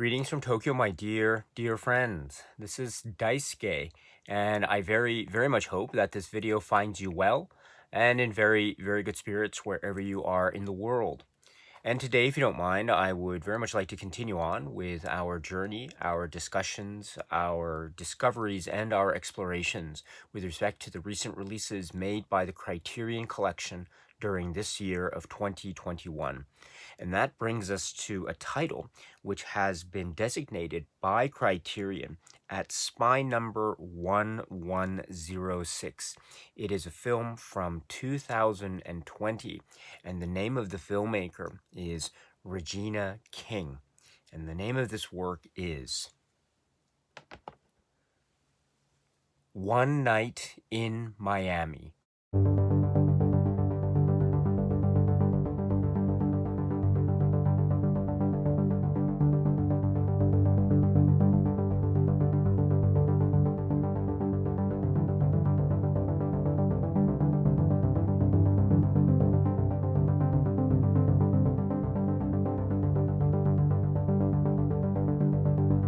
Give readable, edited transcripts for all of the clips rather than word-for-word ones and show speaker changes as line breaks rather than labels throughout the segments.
Greetings from Tokyo, my dear friends. This is Daisuke, and I very much hope that this video finds you well and in very good spirits wherever you are in the world. And today, if you don't mind, I would very much like to continue on with our journey, our discussions, our discoveries, and our explorations with respect to the recent releases made by the Criterion Collection during this year of 2021. And that brings us to a title which has been designated by Criterion at spy number 1106. It is a film from 2020, and the name of the filmmaker is Regina King. And the name of this work is One Night in Miami.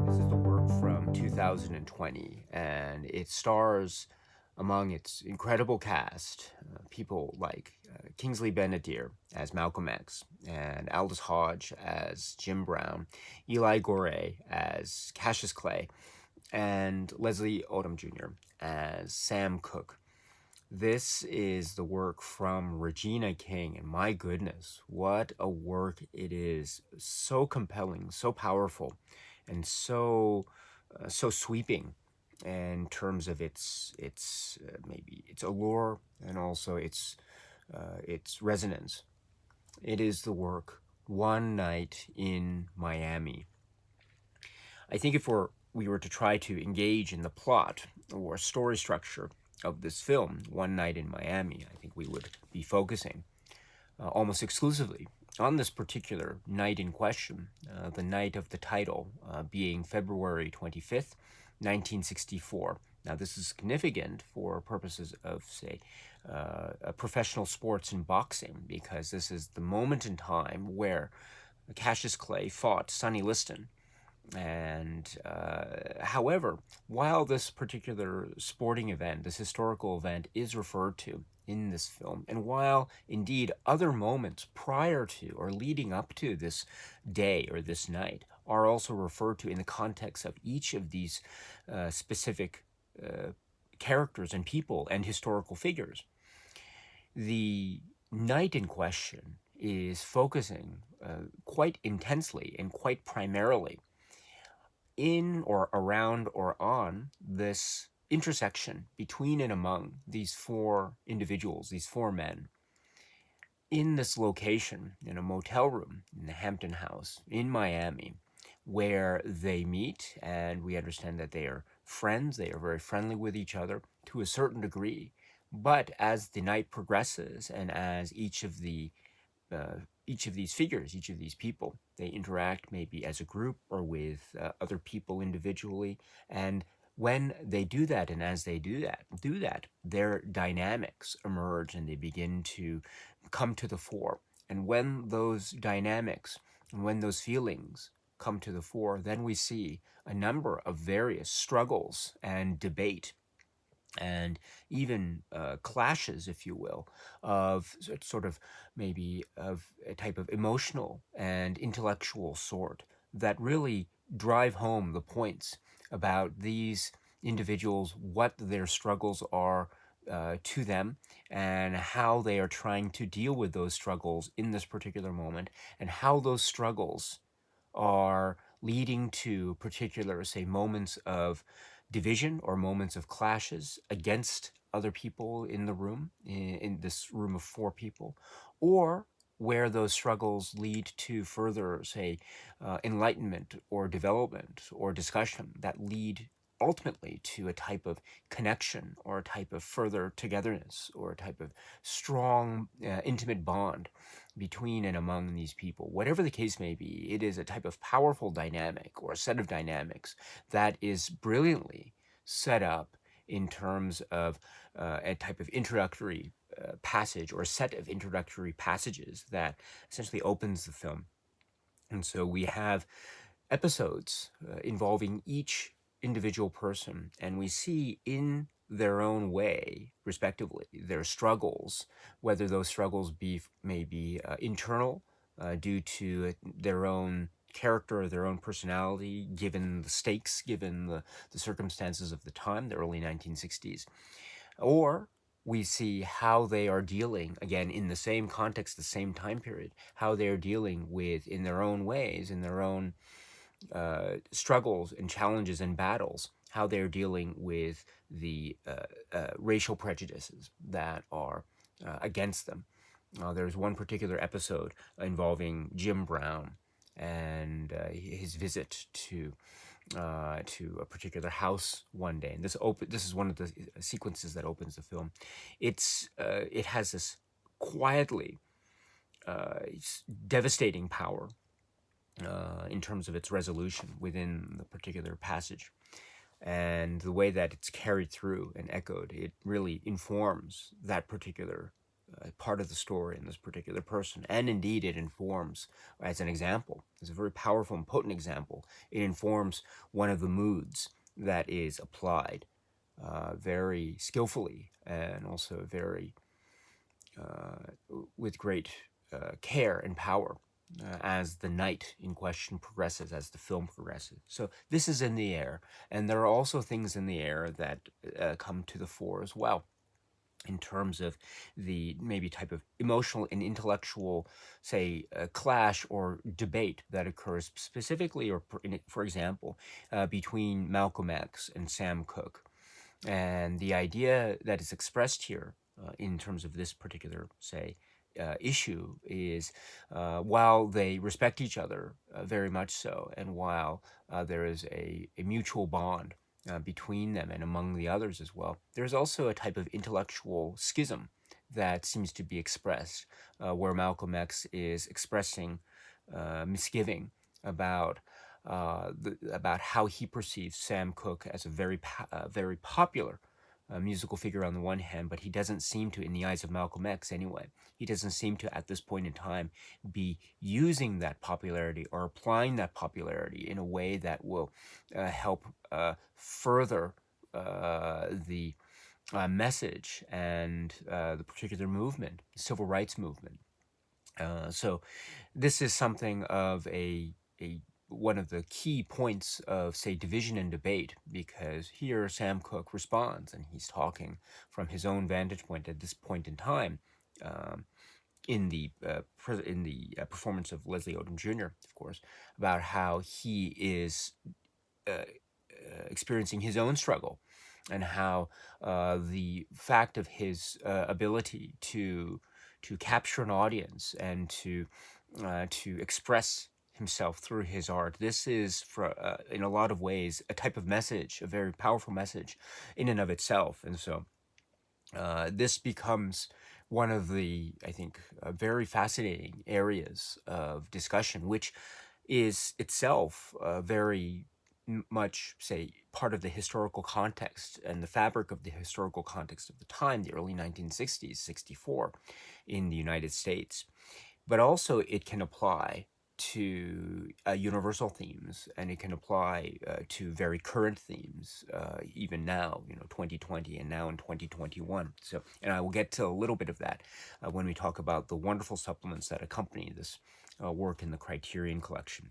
This is the work from 2020, and it stars among its incredible cast people like Kingsley Ben-Adir as Malcolm X, and Aldous Hodge as Jim Brown, Eli Goree as Cassius Clay, and Leslie Odom Jr. as Sam Cooke. This is the work from Regina King, and my goodness, what a work it is. So compelling, so powerful, and so sweeping in terms of its maybe its allure and also its resonance. It is the work One Night in Miami. I think if we were to try to engage in the plot or story structure of this film, One Night in Miami, I think we would be focusing almost exclusively on this particular night in question, the night of the title being February 25th, 1964. Now, this is significant for purposes of, say, professional sports and boxing, because this is the moment in time where Cassius Clay fought Sonny Liston. And however, while this particular sporting event, this historical event, is referred to in this film, and while indeed other moments prior to or leading up to this day or this night are also referred to in the context of each of these specific characters and people and historical figures, the night in question is focusing quite intensely and quite primarily in or around or on this intersection between and among these four individuals, these four men, in this location, in a motel room in the Hampton House in Miami, where they meet, and we understand that they are friends, they are very friendly with each other to a certain degree. But as the night progresses, and as each of these figures, each of these people, they interact maybe as a group or with other people individually. And when they do that, and as they do that, their dynamics emerge and they begin to come to the fore. And when those dynamics and when those feelings come to the fore, then we see a number of various struggles and debate and even clashes, if you will, of sort of maybe of a type of emotional and intellectual sort that really drive home the points about these individuals, what their struggles are to them, and how they are trying to deal with those struggles in this particular moment, and how those struggles are leading to particular, say, moments of division or moments of clashes against other people in the room, in this room of four people, or where those struggles lead to further, say, enlightenment or development or discussion that lead ultimately to a type of connection or a type of further togetherness or a type of strong, intimate bond between and among these people. Whatever the case may be, it is a type of powerful dynamic or a set of dynamics that is brilliantly set up in terms of a type of introductory passage or a set of introductory passages that essentially opens the film. And so we have episodes involving each individual person, and we see in their own way, respectively, their struggles, whether those struggles may be internal due to their own character or their own personality, given the stakes, given the circumstances of the time, the early 1960s, or we see how they are dealing, again, in the same context, the same time period, how they are dealing with, in their own ways, in their own struggles and challenges and battles, how they're dealing with the racial prejudices that are against them. There's one particular episode involving Jim Brown and his visit to a particular house one day, and this is one of the sequences that opens the film. It has this quietly devastating power in terms of its resolution within the particular passage. And the way that it's carried through and echoed, it really informs that particular part of the story and this particular person. And indeed, it informs, as an example, as a very powerful and potent example, it informs one of the moods that is applied very skillfully and also very with great care and power as the night in question progresses, as the film progresses. So this is in the air, and there are also things in the air that come to the fore as well, in terms of the maybe type of emotional and intellectual, say, clash or debate that occurs specifically, or for example, between Malcolm X and Sam Cooke. And the idea that is expressed here in terms of this particular, say, issue is while they respect each other very much so, and while there is a mutual bond between them and among the others as well, there's also a type of intellectual schism that seems to be expressed, where Malcolm X is expressing misgiving about about how he perceives Sam Cooke as a very popular musical figure on the one hand, but he doesn't seem to, in the eyes of Malcolm X anyway, he doesn't seem to at this point in time be using that popularity or applying that popularity in a way that will help further the message and the particular movement, the civil rights movement. So this is something of a one of the key points of, say, division and debate, because here Sam Cooke responds, and he's talking from his own vantage point at this point in time, in the performance of Leslie Odom Jr., of course, about how he is experiencing his own struggle, and how the fact of his ability to capture an audience and to express himself through his art. This is, in a lot of ways, a type of message, a very powerful message in and of itself. And so this becomes one of the, I think, very fascinating areas of discussion, which is itself very much, say, part of the historical context and the fabric of the historical context of the time, the early 1960s, 64, in the United States. But also it can apply to universal themes, and it can apply to very current themes, even now, 2020 and now in 2021. So, and I will get to a little bit of that when we talk about the wonderful supplements that accompany this work in the Criterion collection.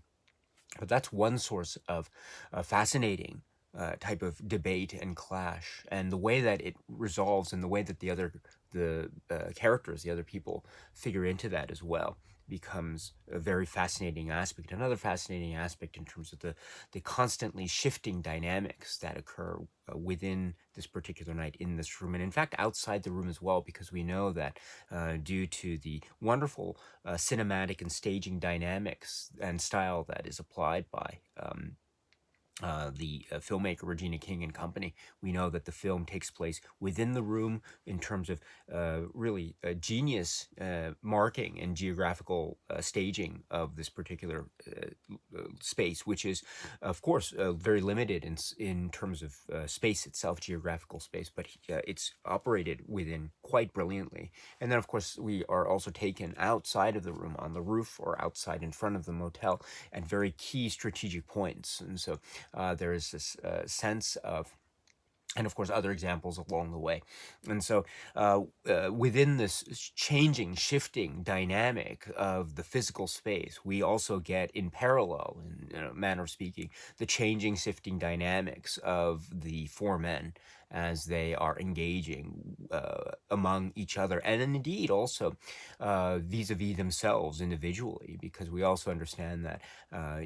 But that's one source of fascinating type of debate and clash, and the way that it resolves, and the way that the characters, the other people, figure into that as well, becomes a very fascinating aspect. Another fascinating aspect in terms of the constantly shifting dynamics that occur within this particular night in this room, and in fact outside the room as well, because we know that due to the wonderful cinematic and staging dynamics and style that is applied by the filmmaker Regina King and company, we know that the film takes place within the room in terms of really genius marking and geographical staging of this particular space, which is, of course, very limited in terms of space itself, geographical space, but it's operated within quite brilliantly. And then, of course, we are also taken outside of the room on the roof or outside in front of the motel at very key strategic points. And so there is this sense of, and of course other examples along the way. And so within this changing, shifting dynamic of the physical space, we also get in parallel, in a manner of speaking, the changing, shifting dynamics of the four men as they are engaging among each other, and indeed also vis-a-vis themselves individually, because we also understand that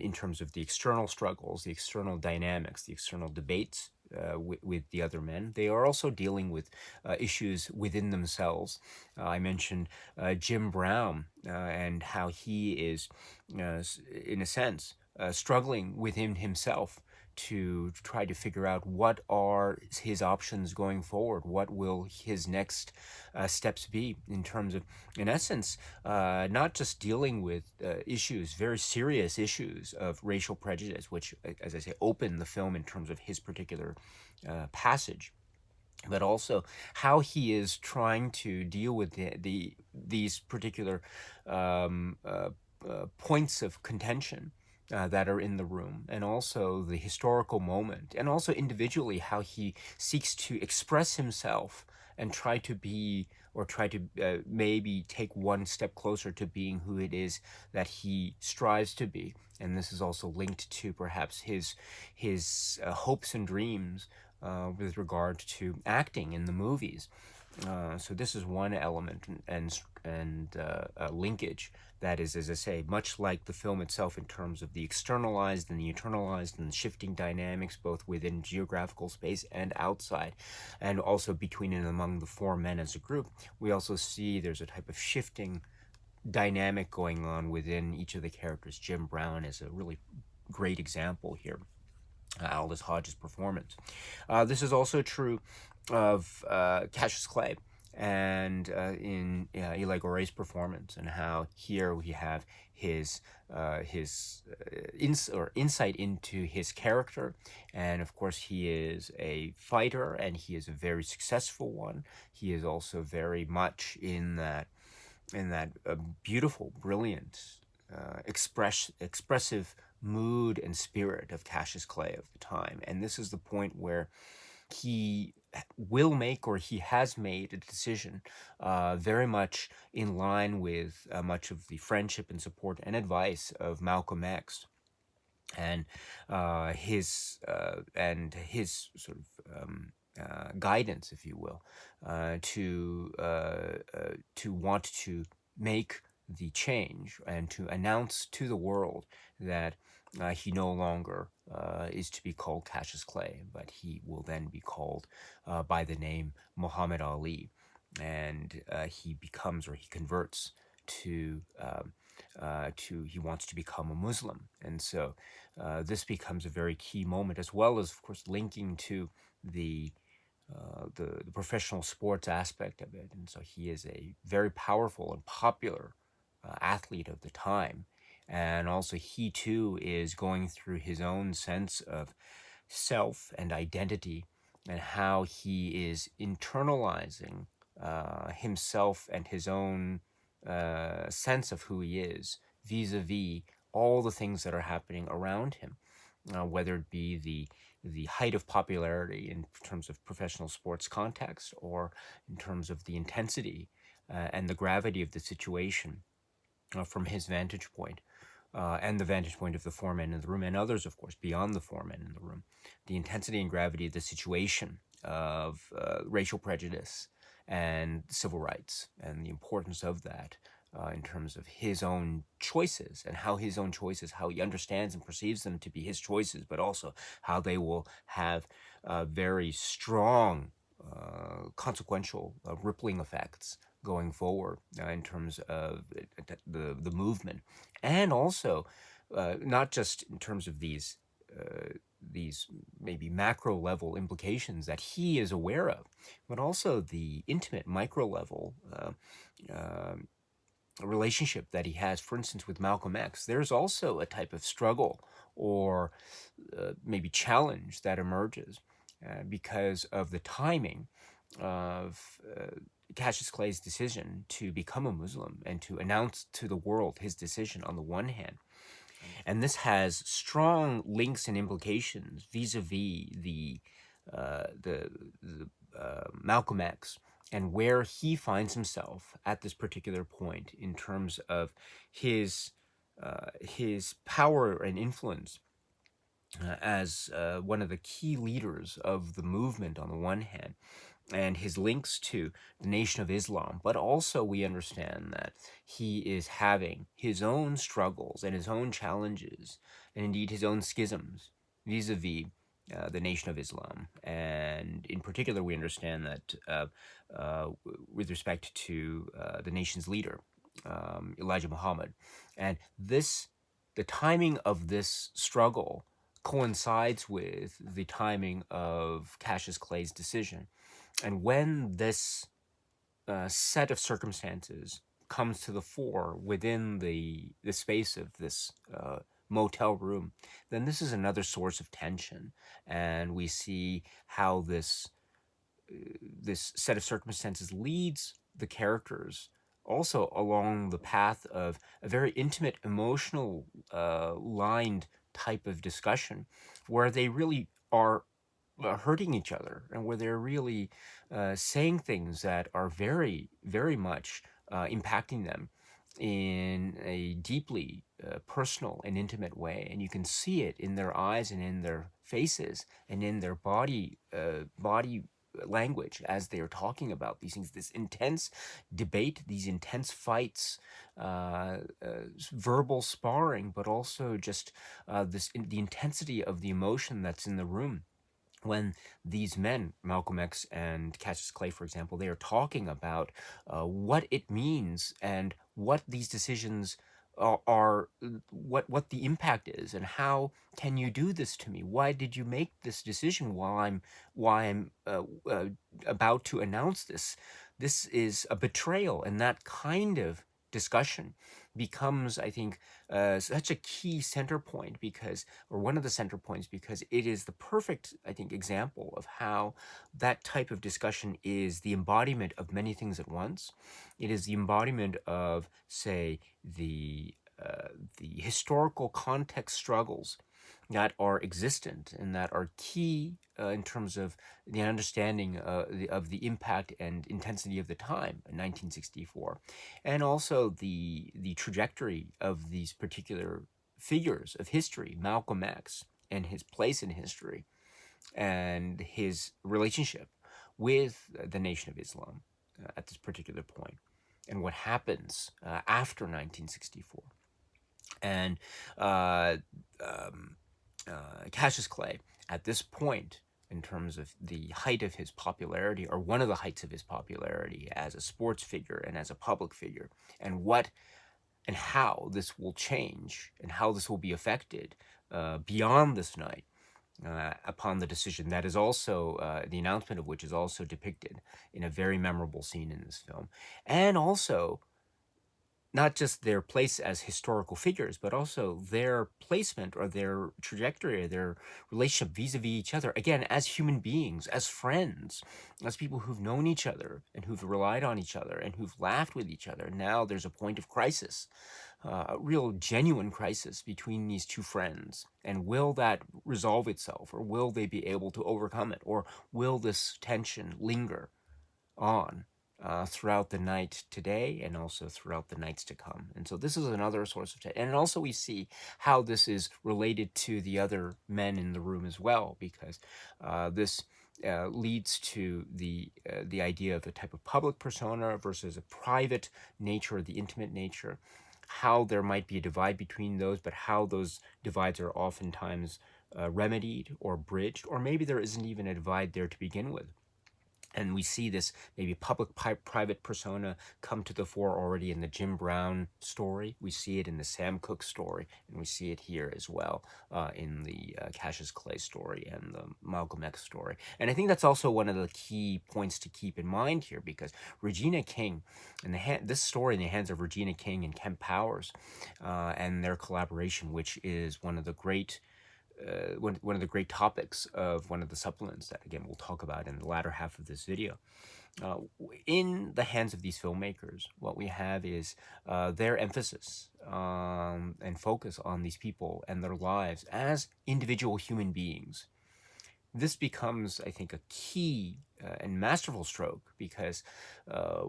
in terms of the external struggles, the external dynamics, the external debates with the other men, they are also dealing with issues within themselves. I mentioned Jim Brown and how he is, in a sense, struggling within himself to try to figure out what are his options going forward, what will his next steps be in terms of, in essence, not just dealing with issues, very serious issues of racial prejudice, which, as I say, open the film in terms of his particular passage, but also how he is trying to deal with these particular points of contention that are in the room, and also the historical moment, and also individually how he seeks to express himself and try to be, or try to maybe take one step closer to being who it is that he strives to be. And this is also linked to perhaps his hopes and dreams with regard to acting in the movies. So this is one element and linkage that is, as I say, much like the film itself in terms of the externalized and the internalized and shifting dynamics, both within geographical space and outside, and also between and among the four men as a group. We also see there's a type of shifting dynamic going on within each of the characters. Jim Brown is a really great example here. Aldous Hodge's performance. This is also true of Cassius Clay and in Eli Gore's performance, and how here we have his insight into his character. And of course, he is a fighter, and he is a very successful one. He is also very much in that beautiful, brilliant, expressive mood and spirit of Cassius Clay of the time. And this is the point where he will make, or he has made, a decision very much in line with much of the friendship and support and advice of Malcolm X, and his sort of guidance, if you will, to want to make the change and to announce to the world that he no longer is to be called Cassius Clay, but he will then be called by the name Muhammad Ali. And he becomes, or he converts to he wants to become a Muslim. And so this becomes a very key moment, as well as, of course, linking to the professional sports aspect of it. And so he is a very powerful and popular athlete of the time. And also he too is going through his own sense of self and identity, and how he is internalizing himself and his own sense of who he is vis-a-vis all the things that are happening around him, whether it be the height of popularity in terms of professional sports context, or in terms of the intensity and the gravity of the situation from his vantage point, and the vantage point of the four men in the room, and others, of course, beyond the four men in the room. The intensity and gravity of the situation of racial prejudice and civil rights, and the importance of that in terms of his own choices, and how his own choices, how he understands and perceives them to be his choices, but also how they will have very strong consequential rippling effects going forward in terms of the movement, and also not just in terms of these these maybe macro level implications that he is aware of, but also the intimate micro level uh, relationship that he has, for instance, with Malcolm X. There's also a type of struggle or maybe challenge that emerges because of the timing of Cassius Clay's decision to become a Muslim and to announce to the world his decision on the one hand. And this has strong links and implications vis-a-vis the Malcolm X and where he finds himself at this particular point in terms of his power and influence as one of the key leaders of the movement on the one hand, and his links to the Nation of Islam, but also we understand that he is having his own struggles and his own challenges, and indeed his own schisms vis-a-vis the Nation of Islam. And in particular, we understand that with respect to the nation's leader, Elijah Muhammad. And the timing of this struggle coincides with the timing of Cassius Clay's decision. And when this set of circumstances comes to the fore within the space of this motel room, then this is another source of tension. And we see how this set of circumstances leads the characters also along the path of a very intimate, emotional, lined type of discussion where they really are hurting each other and where they're really saying things that are very, very much impacting them in a deeply personal and intimate way. And you can see it in their eyes and in their faces and in their body language as they are talking about these things, this intense debate, these intense fights, verbal sparring, but also just the intensity of the emotion that's in the room. When these men, Malcolm X and Cassius Clay, for example, they are talking about what it means and what these decisions are, what the impact is, and how can you do this to me? Why did you make this decision while I'm about to announce this? This is a betrayal, and that kind of discussion becomes, I think, such a key center point or one of the center points, because it is the perfect, I think, example of how that type of discussion is the embodiment of many things at once. It is the embodiment of, say, the historical context struggles that are existent and that are key in terms of the understanding of the impact and intensity of the time in 1964, and also the trajectory of these particular figures of history, Malcolm X and his place in history and his relationship with the Nation of Islam at this particular point, and what happens after 1964. And Cassius Clay, at this point, in terms of the height of his popularity, or one of the heights of his popularity as a sports figure and as a public figure, and what and how this will change and how this will be affected beyond this night upon the decision that is also, the announcement of which is also depicted in a very memorable scene in this film. And also, not just their place as historical figures, but also their placement or their trajectory or their relationship vis-a-vis each other, again, as human beings, as friends, as people who've known each other and who've relied on each other and who've laughed with each other. Now there's a point of crisis, a real genuine crisis between these two friends. And will that resolve itself, or will they be able to overcome it, or will this tension linger on throughout the night today and also throughout the nights to come? And so this is another source of tension. And also we see how this is related to the other men in the room as well, because this leads to the idea of a type of public persona versus a private nature, the intimate nature, how there might be a divide between those, but how those divides are oftentimes remedied or bridged, or maybe there isn't even a divide there to begin with. And we see this maybe public-private persona come to the fore already in the Jim Brown story. We see it in the Sam Cooke story, and we see it here as well in the Cassius Clay story and the Malcolm X story. And I think that's also one of the key points to keep in mind here, because Regina King, and this story in the hands of Regina King and Kemp Powers, and their collaboration, which is one of the great one of the great topics of one of the supplements that, again, we'll talk about in the latter half of this video. In the hands of these filmmakers, what we have is their emphasis and focus on these people and their lives as individual human beings. This becomes, I think, a key and masterful stroke, because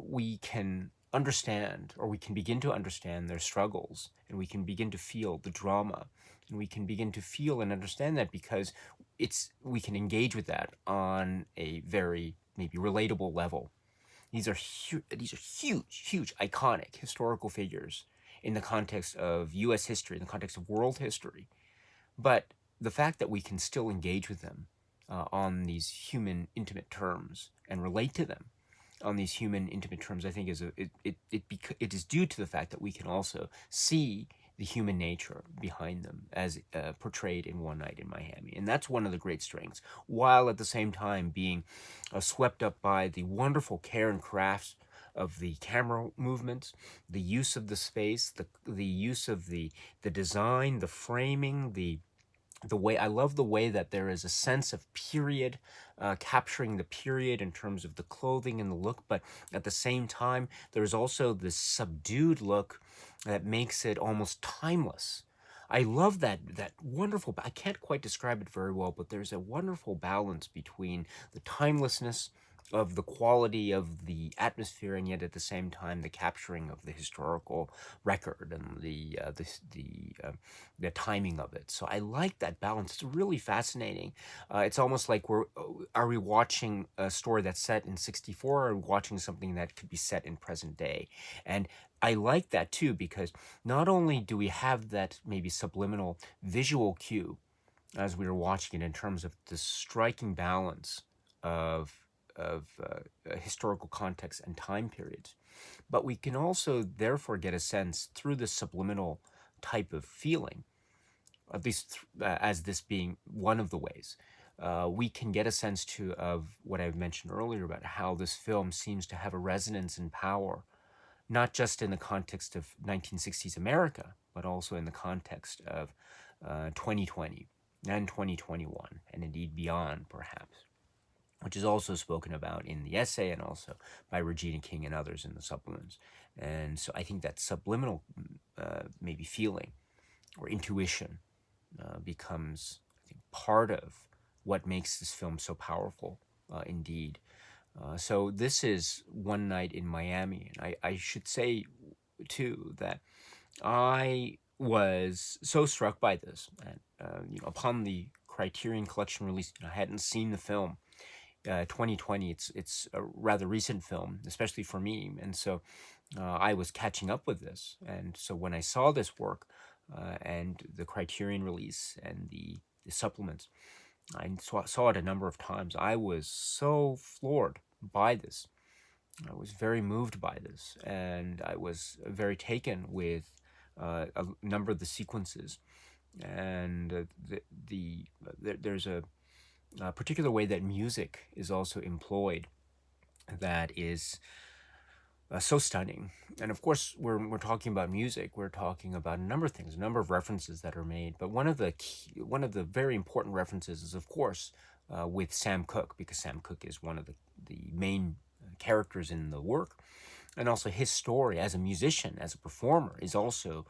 we can understand, or we can begin to understand their struggles, and we can begin to feel the drama, and we can begin to feel and understand that, because we can engage with that on a very maybe relatable level. These are huge, iconic historical figures in the context of U.S. history, in the context of world history. But the fact that we can still engage with them on these human, intimate terms and relate to them on these human, intimate terms, I think it is due to the fact that we can also see the human nature behind them as portrayed in One Night in Miami. And that's one of the great strengths, while at the same time being swept up by the wonderful care and crafts of the camera movements, the use of the space, the use of the design, the framing, the way. I love the way that there is a sense of period, capturing the period in terms of the clothing and the look, but at the same time, there's also this subdued look that makes it almost timeless. I love that wonderful. I can't quite describe it very well, but there's a wonderful balance between the timelessness of the quality of the atmosphere, and yet at the same time the capturing of the historical record and the timing of it. So I like that balance. It's really fascinating. It's almost like are we watching a story that's set in '64, or are we watching something that could be set in present day? And I like that too, because not only do we have that maybe subliminal visual cue as we were watching it in terms of the striking balance of historical context and time periods, but we can also therefore get a sense through the subliminal type of feeling, at least as this being one of the ways, we can get a sense too of what I've mentioned earlier about how this film seems to have a resonance and power, not just in the context of 1960s America, but also in the context of 2020 and 2021, and indeed beyond, perhaps, which is also spoken about in the essay and also by Regina King and others in the supplements. And so I think that subliminal maybe feeling or intuition becomes, I think, part of what makes this film so powerful indeed. So this is One Night in Miami. And I should say, too, that I was so struck by this. And, upon the Criterion Collection release, I hadn't seen the film. 2020, it's a rather recent film, especially for me. And so I was catching up with this. And so when I saw this work and the Criterion release and the supplements, I saw it a number of times. I was so floored by this. I was very moved by this, and I was very taken with a number of the sequences. And there's a particular way that music is also employed that is so stunning. And of course, we're talking about music. We're talking about a number of things, a number of references that are made. But one of the very important references is, of course, with Sam Cooke, because Sam Cooke is one of the main characters in the work, and also his story as a musician, as a performer, is also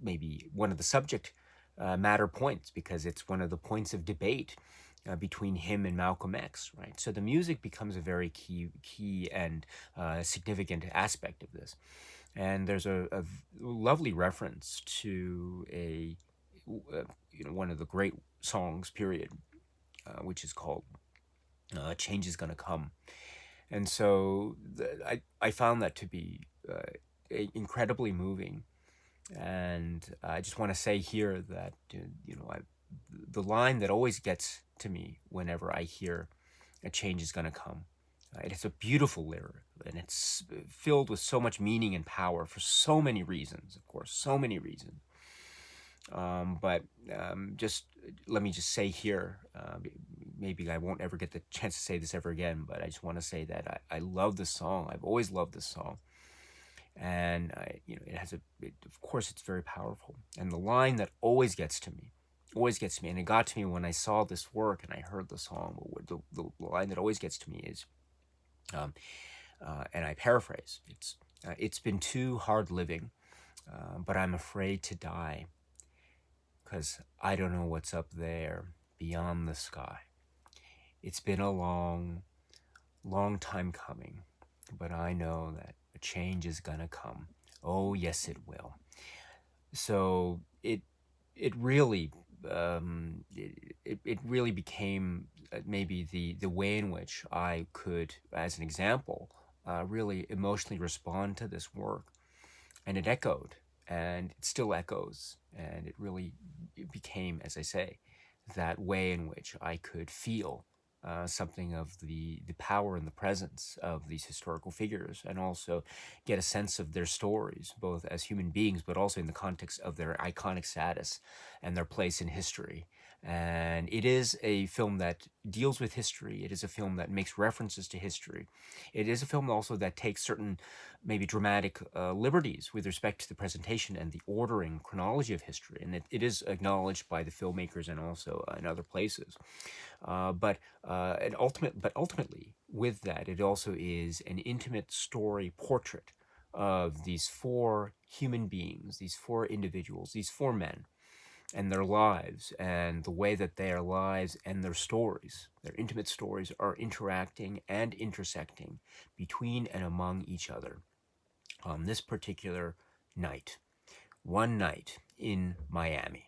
maybe one of the subject matter points, because it's one of the points of debate between him and Malcolm X, right? So the music becomes a very key and significant aspect of this. And there's a lovely reference to one of the great songs, period, which is called "Change Is Gonna Come." And so I found that to be incredibly moving. And I just want to say here that the line that always gets to me whenever I hear a change is going to come. It has a beautiful lyric, and it's filled with so much meaning and power for so many reasons, of course, so many reasons. But just let me just say here, maybe I won't ever get the chance to say this ever again, but I just want to say that I love this song. I've always loved this song. And it has of course, it's very powerful. And the line that always gets to me, and it got to me when I saw this work and I heard the song. The line that always gets to me is, and I paraphrase, it's been too hard living, but I'm afraid to die, 'cause I don't know what's up there beyond the sky. It's been a long, long time coming, but I know that a change is gonna come. Oh, yes, it will. So it really it really became maybe the way in which I could, as an example, really emotionally respond to this work, and it echoed, and it still echoes, and it became, as I say, that way in which I could feel something of the power and the presence of these historical figures, and also get a sense of their stories, both as human beings, but also in the context of their iconic status and their place in history. And it is a film that deals with history. It is a film that makes references to history. It is a film also that takes certain, maybe dramatic liberties with respect to the presentation and the ordering chronology of history. And it is acknowledged by the filmmakers and also in other places. But ultimately, with that, it also is an intimate story portrait of these four human beings, these four individuals, these four men, and their lives, and the way that their lives and their stories, their intimate stories, are interacting and intersecting between and among each other on this particular night, one night in Miami.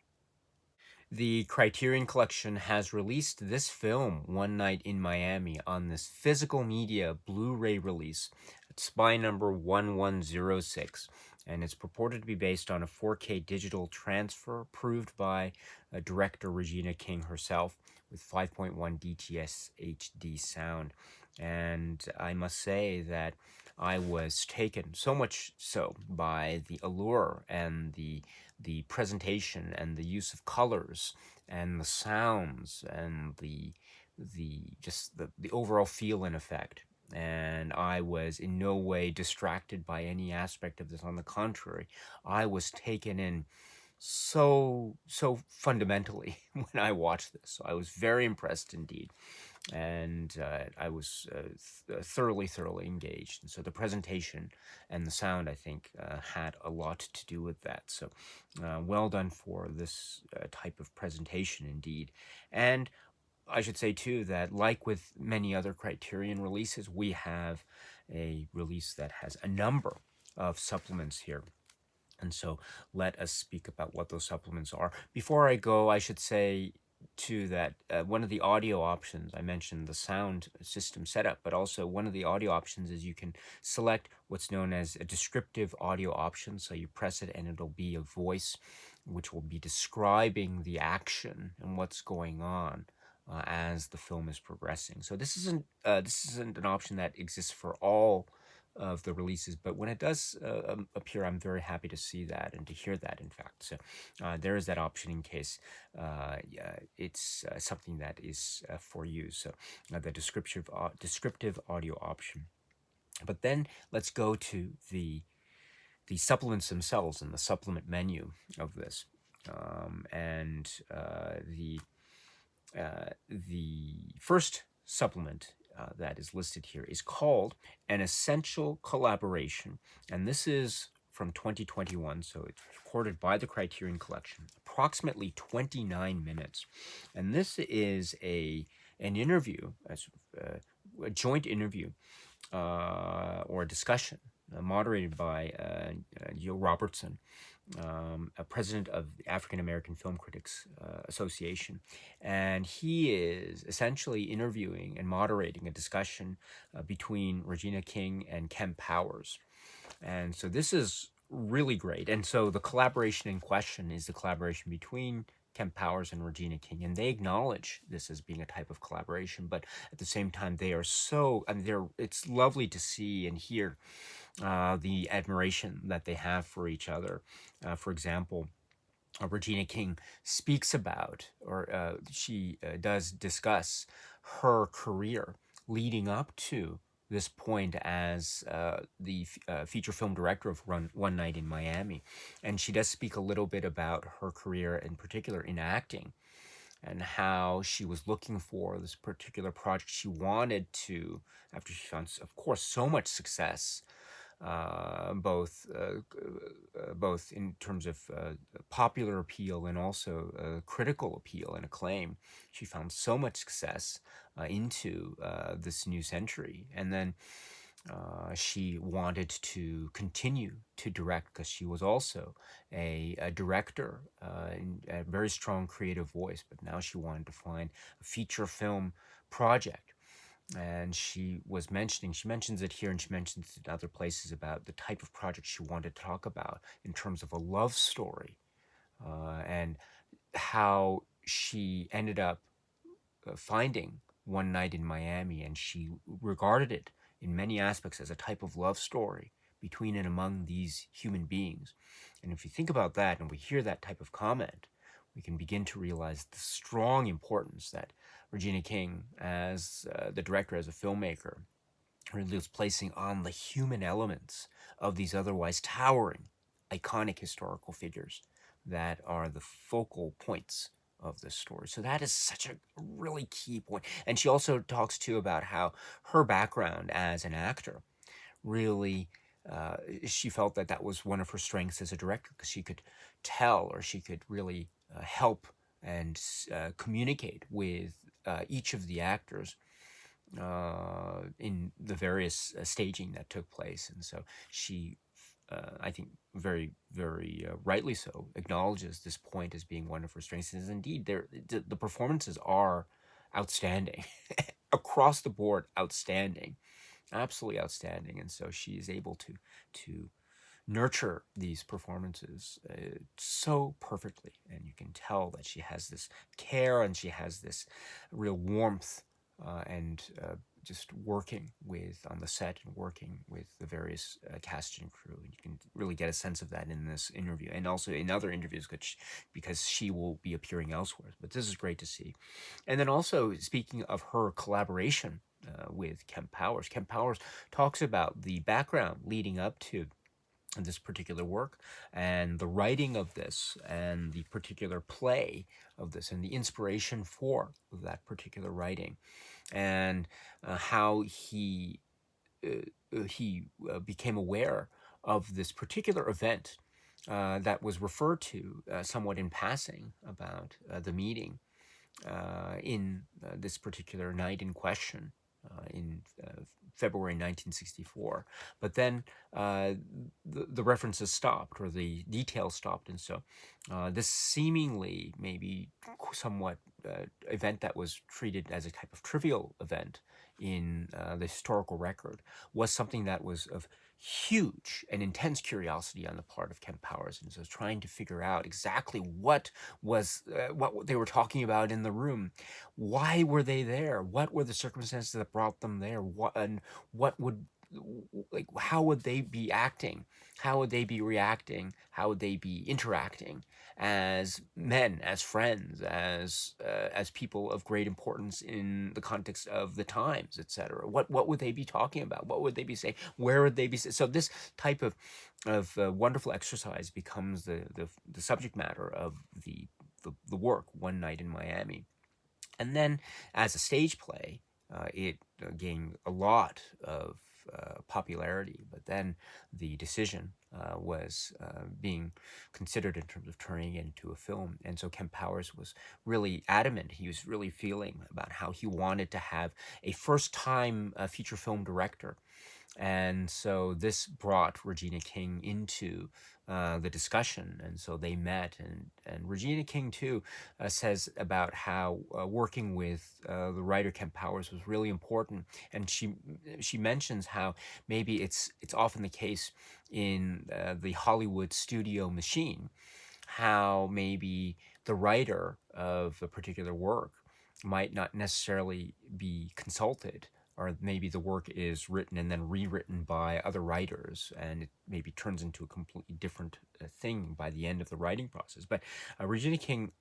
The Criterion Collection has released this film, One Night in Miami, on this physical media Blu-ray release. It's SPY number 1106, and it's purported to be based on a 4K digital transfer approved by director Regina King herself, with 5.1 DTS HD sound. And I must say that I was taken, so much so, by the allure and the presentation and the use of colors and the sounds and the overall feel and effect. And I was in no way distracted by any aspect of this. On the contrary, I was taken in so fundamentally when I watched this. So I was very impressed indeed, and I was thoroughly engaged. And so the presentation and the sound, I think, had a lot to do with that. So well done for this type of presentation indeed. And I should say too that, like with many other Criterion releases, we have a release that has a number of supplements here. And so let us speak about what those supplements are. Before I go, I should say too that one of the audio options, I mentioned the sound system setup, but also one of the audio options is you can select what's known as a descriptive audio option. So you press it and it'll be a voice which will be describing the action and what's going on as the film is progressing. So this isn't an option that exists for all of the releases, but when it does appear, I'm very happy to see that and to hear that, in fact. So there is that option in case it's something that is for you. So the descriptive audio option. But then let's go to the supplements themselves and the supplement menu of this. And the first supplement that is listed here is called An Essential Collaboration, and this is from 2021, so it's recorded by the Criterion Collection, approximately 29 minutes. And this is an interview, a joint interview or a discussion moderated by Joe Robertson, a president of the African American Film Critics Association, and he is essentially interviewing and moderating a discussion between Regina King and Kemp Powers. And so this is really great. And so the collaboration in question is the collaboration between Kemp Powers and Regina King, and they acknowledge this as being a type of collaboration. But at the same time, they are so, I mean, it's lovely to see and hear the admiration that they have for each other. For example, Regina King speaks about, or she does discuss her career leading up to this point as the feature film director of One Night in Miami. And she does speak a little bit about her career in particular in acting and how she was looking for this particular project. She wanted to, after she found, of course, so much success both in terms of popular appeal and also critical appeal and acclaim. She found so much success into this new century, and then she wanted to continue to direct because she was also a director, a very strong creative voice. But now she wanted to find a feature film project, and she mentions it here and she mentions it in other places about the type of project she wanted to talk about in terms of a love story, and how she ended up finding One Night in Miami, and she regarded it in many aspects as a type of love story between and among these human beings. And if you think about that and we hear that type of comment, we can begin to realize the strong importance that Regina King, as the director, as a filmmaker, really was placing on the human elements of these otherwise towering, iconic historical figures that are the focal points of this story. So that is such a really key point. And she also talks too about how her background as an actor really, she felt that that was one of her strengths as a director, because she could tell, or she could really help and communicate with each of the actors in the various staging that took place. And so she, I think, very, very rightly so, acknowledges this point as being one of her strengths. And indeed, the performances are outstanding, across the board, outstanding, absolutely outstanding. And so she is able to nurture these performances so perfectly, and you can tell that she has this care and she has this real warmth and just working with on the set and working with the various cast and crew. And you can really get a sense of that in this interview and also in other interviews, because she will be appearing elsewhere. But this is great to see. And then also, speaking of her collaboration with Kemp Powers talks about the background leading up to this particular work and the writing of this and the particular play of this and the inspiration for that particular writing, and how he became aware of this particular event that was referred to somewhat in passing about the meeting in this particular night in question in February 1964. But then the references stopped, or the details stopped. And so this seemingly maybe somewhat event that was treated as a type of trivial event in the historical record was something that was of huge and intense curiosity on the part of Kemp Powers. And so trying to figure out exactly what they were talking about in the room. Why were they there? What were the circumstances that brought them there? What would, like, how would they be acting? How would they be reacting? How would they be interacting as men, as friends, as people of great importance in the context of the times, etc.? What would they be talking about? What would they be saying? Where would they be? So this type of wonderful exercise becomes the subject matter of the work, One Night in Miami. And then, as a stage play, it gained a lot of popularity. But then the decision was being considered in terms of turning it into a film. And so Kemp Powers was really adamant. He was really feeling about how he wanted to have a first-time feature film director. And so this brought Regina King into the discussion, and so they met. And Regina King too says about how working with the writer Kemp Powers was really important, and she mentions how maybe it's often the case in the Hollywood studio machine, how maybe the writer of a particular work might not necessarily be consulted, or maybe the work is written and then rewritten by other writers, and it maybe turns into a completely different thing by the end of the writing process. But Regina King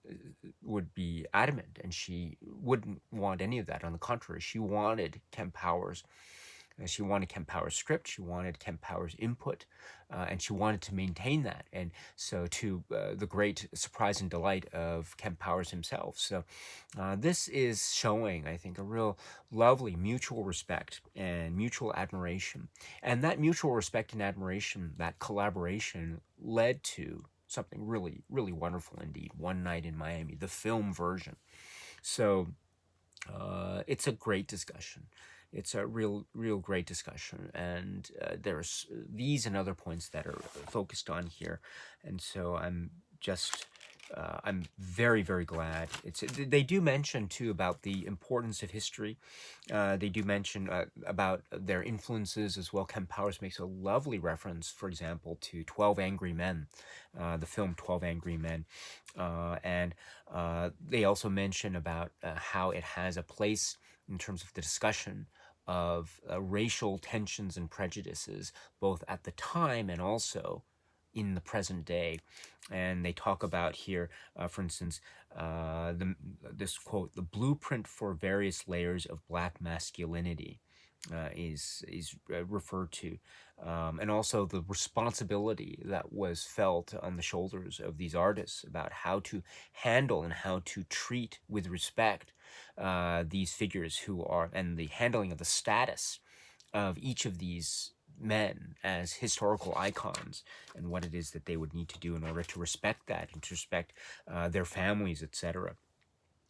would be adamant, and she wouldn't want any of that. On the contrary, she wanted Kemp Powers. She wanted Kemp Powers' script, she wanted Kemp Powers' input, and she wanted to maintain that. And so, to the great surprise and delight of Kemp Powers himself. So, this is showing, I think, a real lovely mutual respect and mutual admiration. And that mutual respect and admiration, that collaboration, led to something really, really wonderful indeed. One Night in Miami, the film version. So, it's a great discussion. It's a real great discussion, and there's these and other points that are focused on here, and so I'm very, very glad. They do mention too about the importance of history. They do mention about their influences as well. Kemp Powers makes a lovely reference, for example, to 12 Angry Men, the film 12 Angry Men. And they also mention about how it has a place in terms of the discussion of racial tensions and prejudices, both at the time and also in the present day. And they talk about here, for instance, this quote: "The blueprint for various layers of Black masculinity is referred to, and also the responsibility that was felt on the shoulders of these artists about how to handle and how to treat with respect these figures who are, and the handling of the status of each of these men as historical icons, and what it is that they would need to do in order to respect that and to respect their families, etc."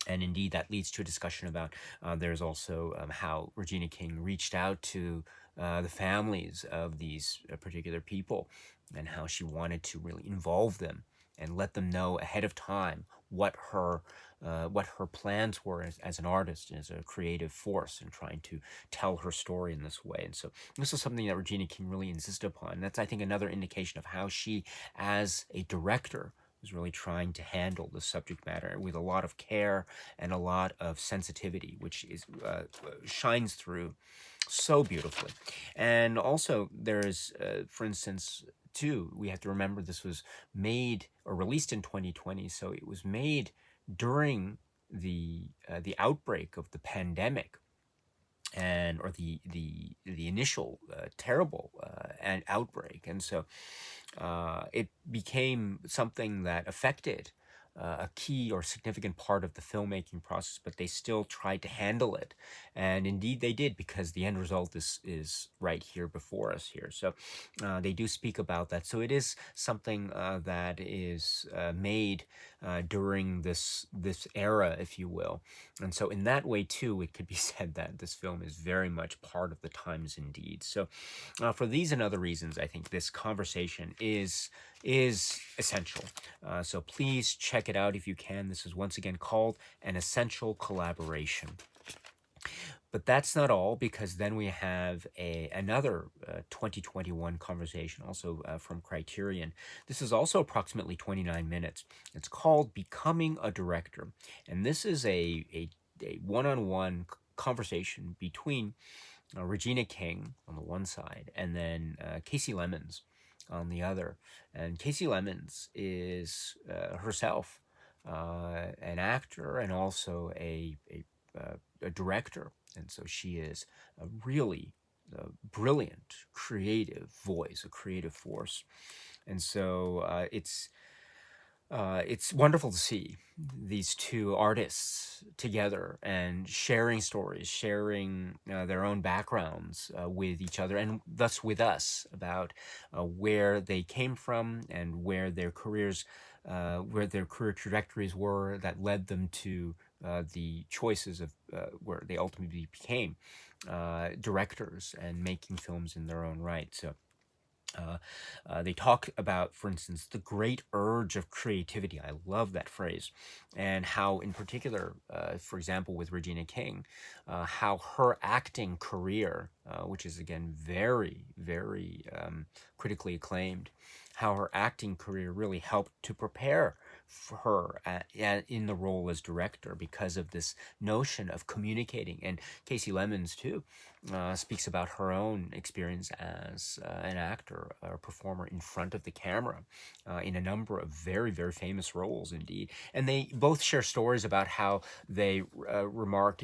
And indeed, that leads to a discussion about there's also how Regina King reached out to the families of these particular people, and how she wanted to really involve them and let them know ahead of time what her plans were as an artist, as a creative force, in trying to tell her story in this way. And so this is something that Regina King really insisted upon. And that's, I think, another indication of how she, as a director, was really trying to handle the subject matter with a lot of care and a lot of sensitivity, which is shines through so beautifully. And also, there's, for instance, too, we have to remember this was made or released in 2020, so it was made during the outbreak of the pandemic, and or the initial terrible outbreak, and so it became something that affected a key or significant part of the filmmaking process, but they still tried to handle it, and indeed they did, because the end result is right here before us here. So they do speak about that. So it is something that is made during this era, if you will, and so in that way too, it could be said that this film is very much part of the times indeed. So for these and other reasons, I think this conversation is essential. So please check it out if you can. This is once again called An Essential Collaboration. But that's not all, because then we have another 2021 conversation, also from Criterion. This is also approximately 29 minutes. It's called Becoming a Director. And this is a one-on-one conversation between Regina King on the one side, and then Casey Lemons on the other. And Casey Lemons is herself an actor and also a director. And so she is a really brilliant, creative voice, a creative force. And so it's wonderful to see these two artists together and sharing stories, sharing their own backgrounds with each other, and thus with us, about where they came from and where their career trajectories were that led them to the choices of where they ultimately became directors and making films in their own right. So they talk about, for instance, the great urge of creativity. I love that phrase. And how, in particular, for example, with Regina King, how her acting career, which is, again, very, very critically acclaimed, how her acting career really helped to prepare for her in the role as director because of this notion of communicating. And Casey Lemons too speaks about her own experience as an actor or performer in front of the camera in a number of very, very famous roles indeed. And they both share stories about how they remarked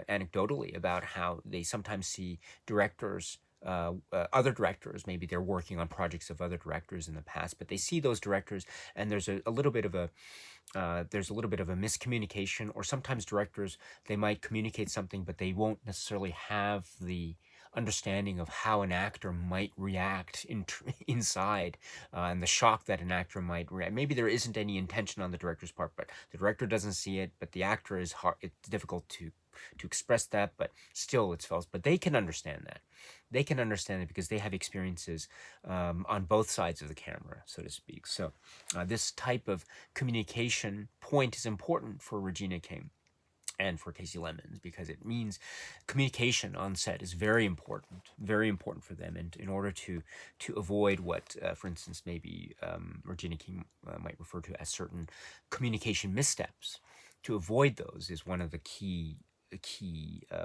anecdotally about how they sometimes see directors, other directors, maybe they're working on projects of other directors in the past, but they see those directors and there's a little bit of a miscommunication, or sometimes directors, they might communicate something, but they won't necessarily have the understanding of how an actor might react inside, and the shock that an actor might react. Maybe there isn't any intention on the director's part, but the director doesn't see it, but the actor is hard. It's difficult to express that, but still it's felt. But they can understand that. They can understand it because they have experiences on both sides of the camera, so to speak. So this type of communication point is important for Regina King and for Casey Lemons, because it means communication on set is very important for them. And in order to avoid what, for instance, maybe Regina King might refer to as certain communication missteps, to avoid those is one of the key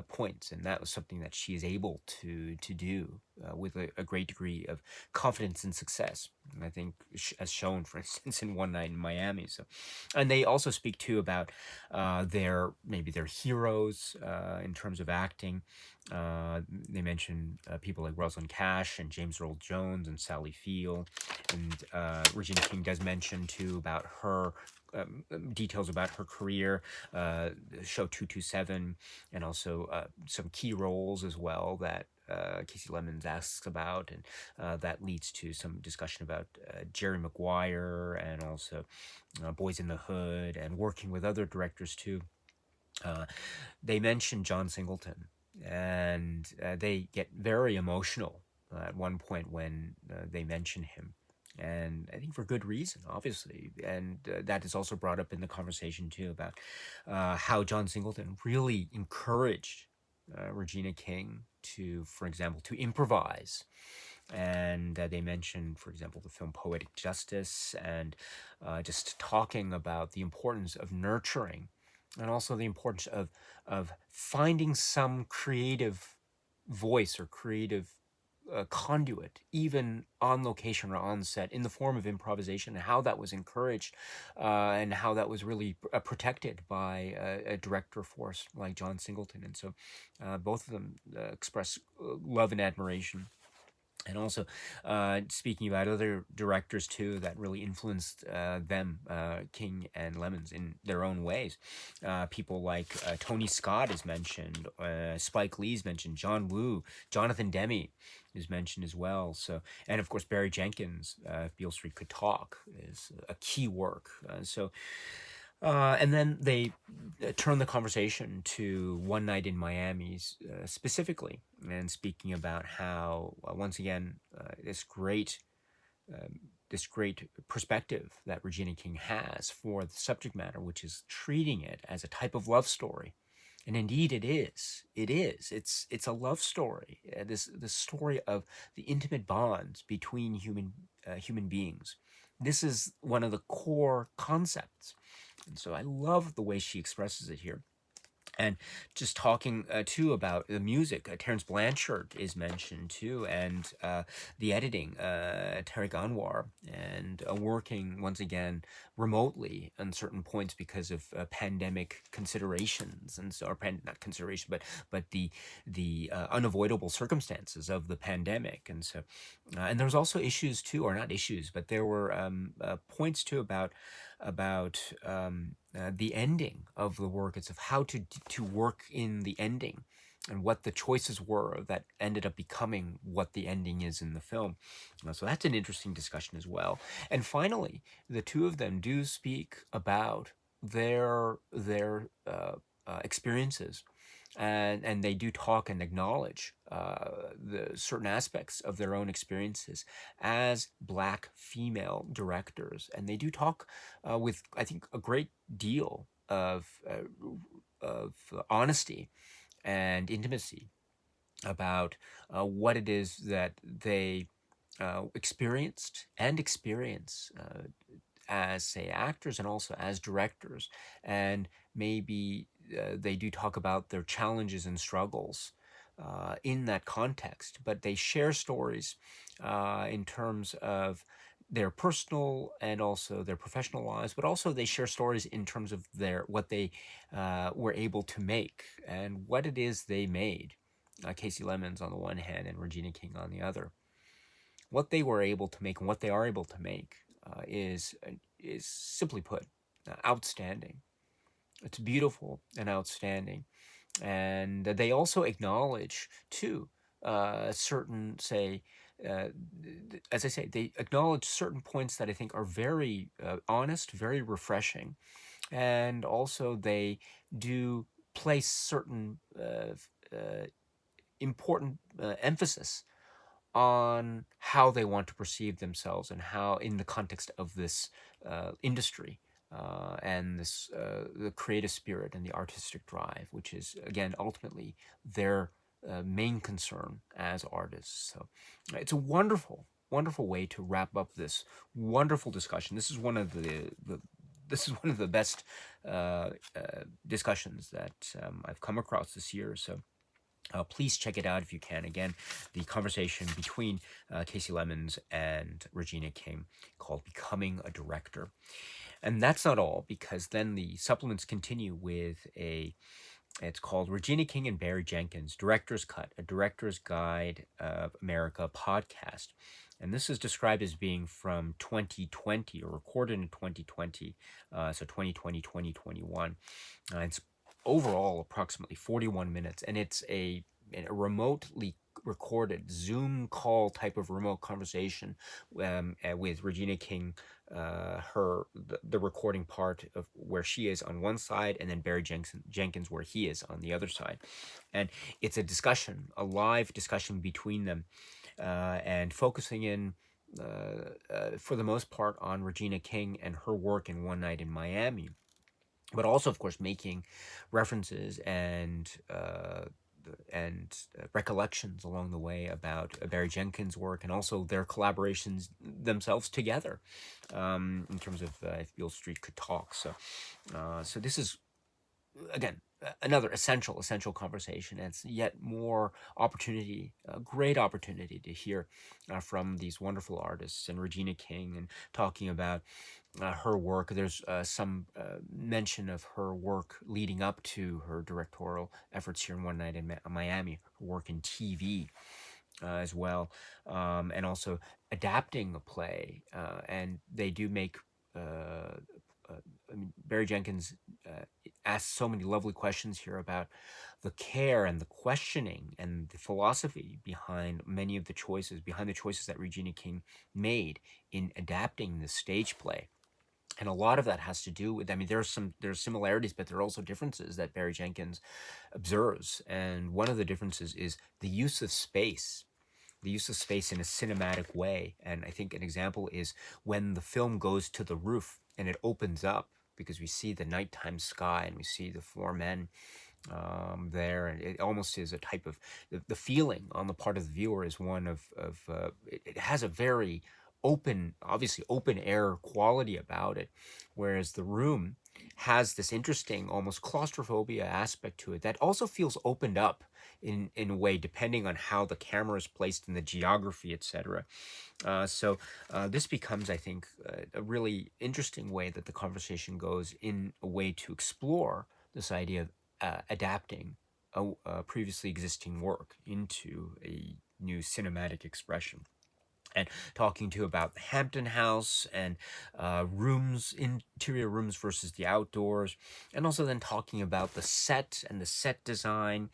points, and that was something that she is able to do with a great degree of confidence and success. And I think, as shown, for instance, in One Night in Miami. So, and they also speak too about their heroes in terms of acting. They mention people like Rosalind Cash and James Earl Jones and Sally Field, and Regina King does mention too about her details about her career, show 227, and also some key roles as well that Casey Lemons asks about, and that leads to some discussion about Jerry Maguire and also Boys in the Hood, and working with other directors too. They mention John Singleton, and they get very emotional at one point when they mention him. And I think for good reason, obviously. And that is also brought up in the conversation too about how John Singleton really encouraged Regina King to, for example, to improvise. And they mentioned, for example, the film Poetic Justice, and just talking about the importance of nurturing, and also the importance of finding some creative voice or creative conduit, even on location or on set, in the form of improvisation, and how that was encouraged, and how that was really protected by a director force like John Singleton. And so both of them express love and admiration. And also, speaking about other directors too that really influenced them, King and Lemons, in their own ways. People like Tony Scott is mentioned, Spike Lee's mentioned, John Woo, Jonathan Demme is mentioned as well. So, and of course Barry Jenkins, If Beale Street Could Talk, is a key work. And then they turn the conversation to One Night in Miami specifically, and speaking about how, once again, this great perspective that Regina King has for the subject matter, which is treating it as a type of love story. And indeed it is. It's a love story. This story of the intimate bonds between human beings. This is one of the core concepts. And so I love the way she expresses it here. And just talking too about the music, Terence Blanchard is mentioned too, and the editing, Tariq Anwar, and working once again remotely on certain points because of pandemic considerations, and so, or not consideration, but the unavoidable circumstances of the pandemic. And so, and there was also issues too, or not issues, but there were points too about the ending of the work. It's of how to work in the ending, and what the choices were that ended up becoming what the ending is in the film. So that's an interesting discussion as well. And finally, the two of them do speak about their experiences, and they do talk and acknowledge the certain aspects of their own experiences as Black female directors, and they do talk with, I think, a great deal of honesty and intimacy about what it is that they experienced and experience as, say, actors and also as directors. And maybe they do talk about their challenges and struggles in that context, but they share stories in terms of their personal and also their professional lives, but also they share stories in terms of what they were able to make and what it is they made. Casey Lemons on the one hand and Regina King on the other. What they were able to make and what they are able to make is simply put outstanding. It's beautiful and outstanding, and they also acknowledge too certain, say, uh, as I say, they acknowledge certain points that I think are very honest, very refreshing, and also they do place certain important emphasis on how they want to perceive themselves and how in the context of this industry and this the creative spirit and the artistic drive, which is again ultimately their main concern as artists. So it's a wonderful way to wrap up this wonderful discussion. This is one of the this is one of the best discussions that I've come across this year. So please check it out if you can. Again, the conversation between Casey Lemons and Regina King, called Becoming a Director. And that's not all, because then the supplements continue with it's called Regina King and Barry Jenkins, Director's Cut, a Director's Guide of America podcast. And this is described as being from 2020, or recorded in 2020, so 2020, 2021. It's overall approximately 41 minutes, and it's a remotely recorded Zoom call type of remote conversation with Regina King, the recording part of where she is on one side, and then Barry Jenkins where he is on the other side. And it's a discussion, a live discussion between them, and focusing in for the most part on Regina King and her work in One Night in Miami, but also, of course, making references and recollections along the way about Barry Jenkins' work and also their collaborations themselves together, in terms of If Beale Street Could Talk. So this is, again, another essential conversation. And it's yet more opportunity, a great opportunity to hear from these wonderful artists and Regina King, and talking about her work. There's some mention of her work leading up to her directorial efforts here in One Night in Miami, her work in TV as well, and also adapting a play. And they do make Barry Jenkins asks so many lovely questions here about the care and the questioning and the philosophy behind many of the choices, that Regina King made in adapting the stage play. And a lot of that has to do with, there's similarities, but there are also differences that Barry Jenkins observes. And one of the differences is the use of space in a cinematic way. And I think an example is when the film goes to the roof and it opens up, because we see the nighttime sky and we see the four men there, and it almost is a type of, the feeling on the part of the viewer is one of it has a very obviously open air quality about it, whereas the room has this interesting, almost claustrophobia aspect to it that also feels opened up in a way, depending on how the camera is placed in the geography, etc. So this becomes, I think, a really interesting way that the conversation goes, in a way to explore this idea of adapting a previously existing work into a new cinematic expression. And talking to about the Hampton House and interior rooms versus the outdoors, and also then talking about the set and the set design,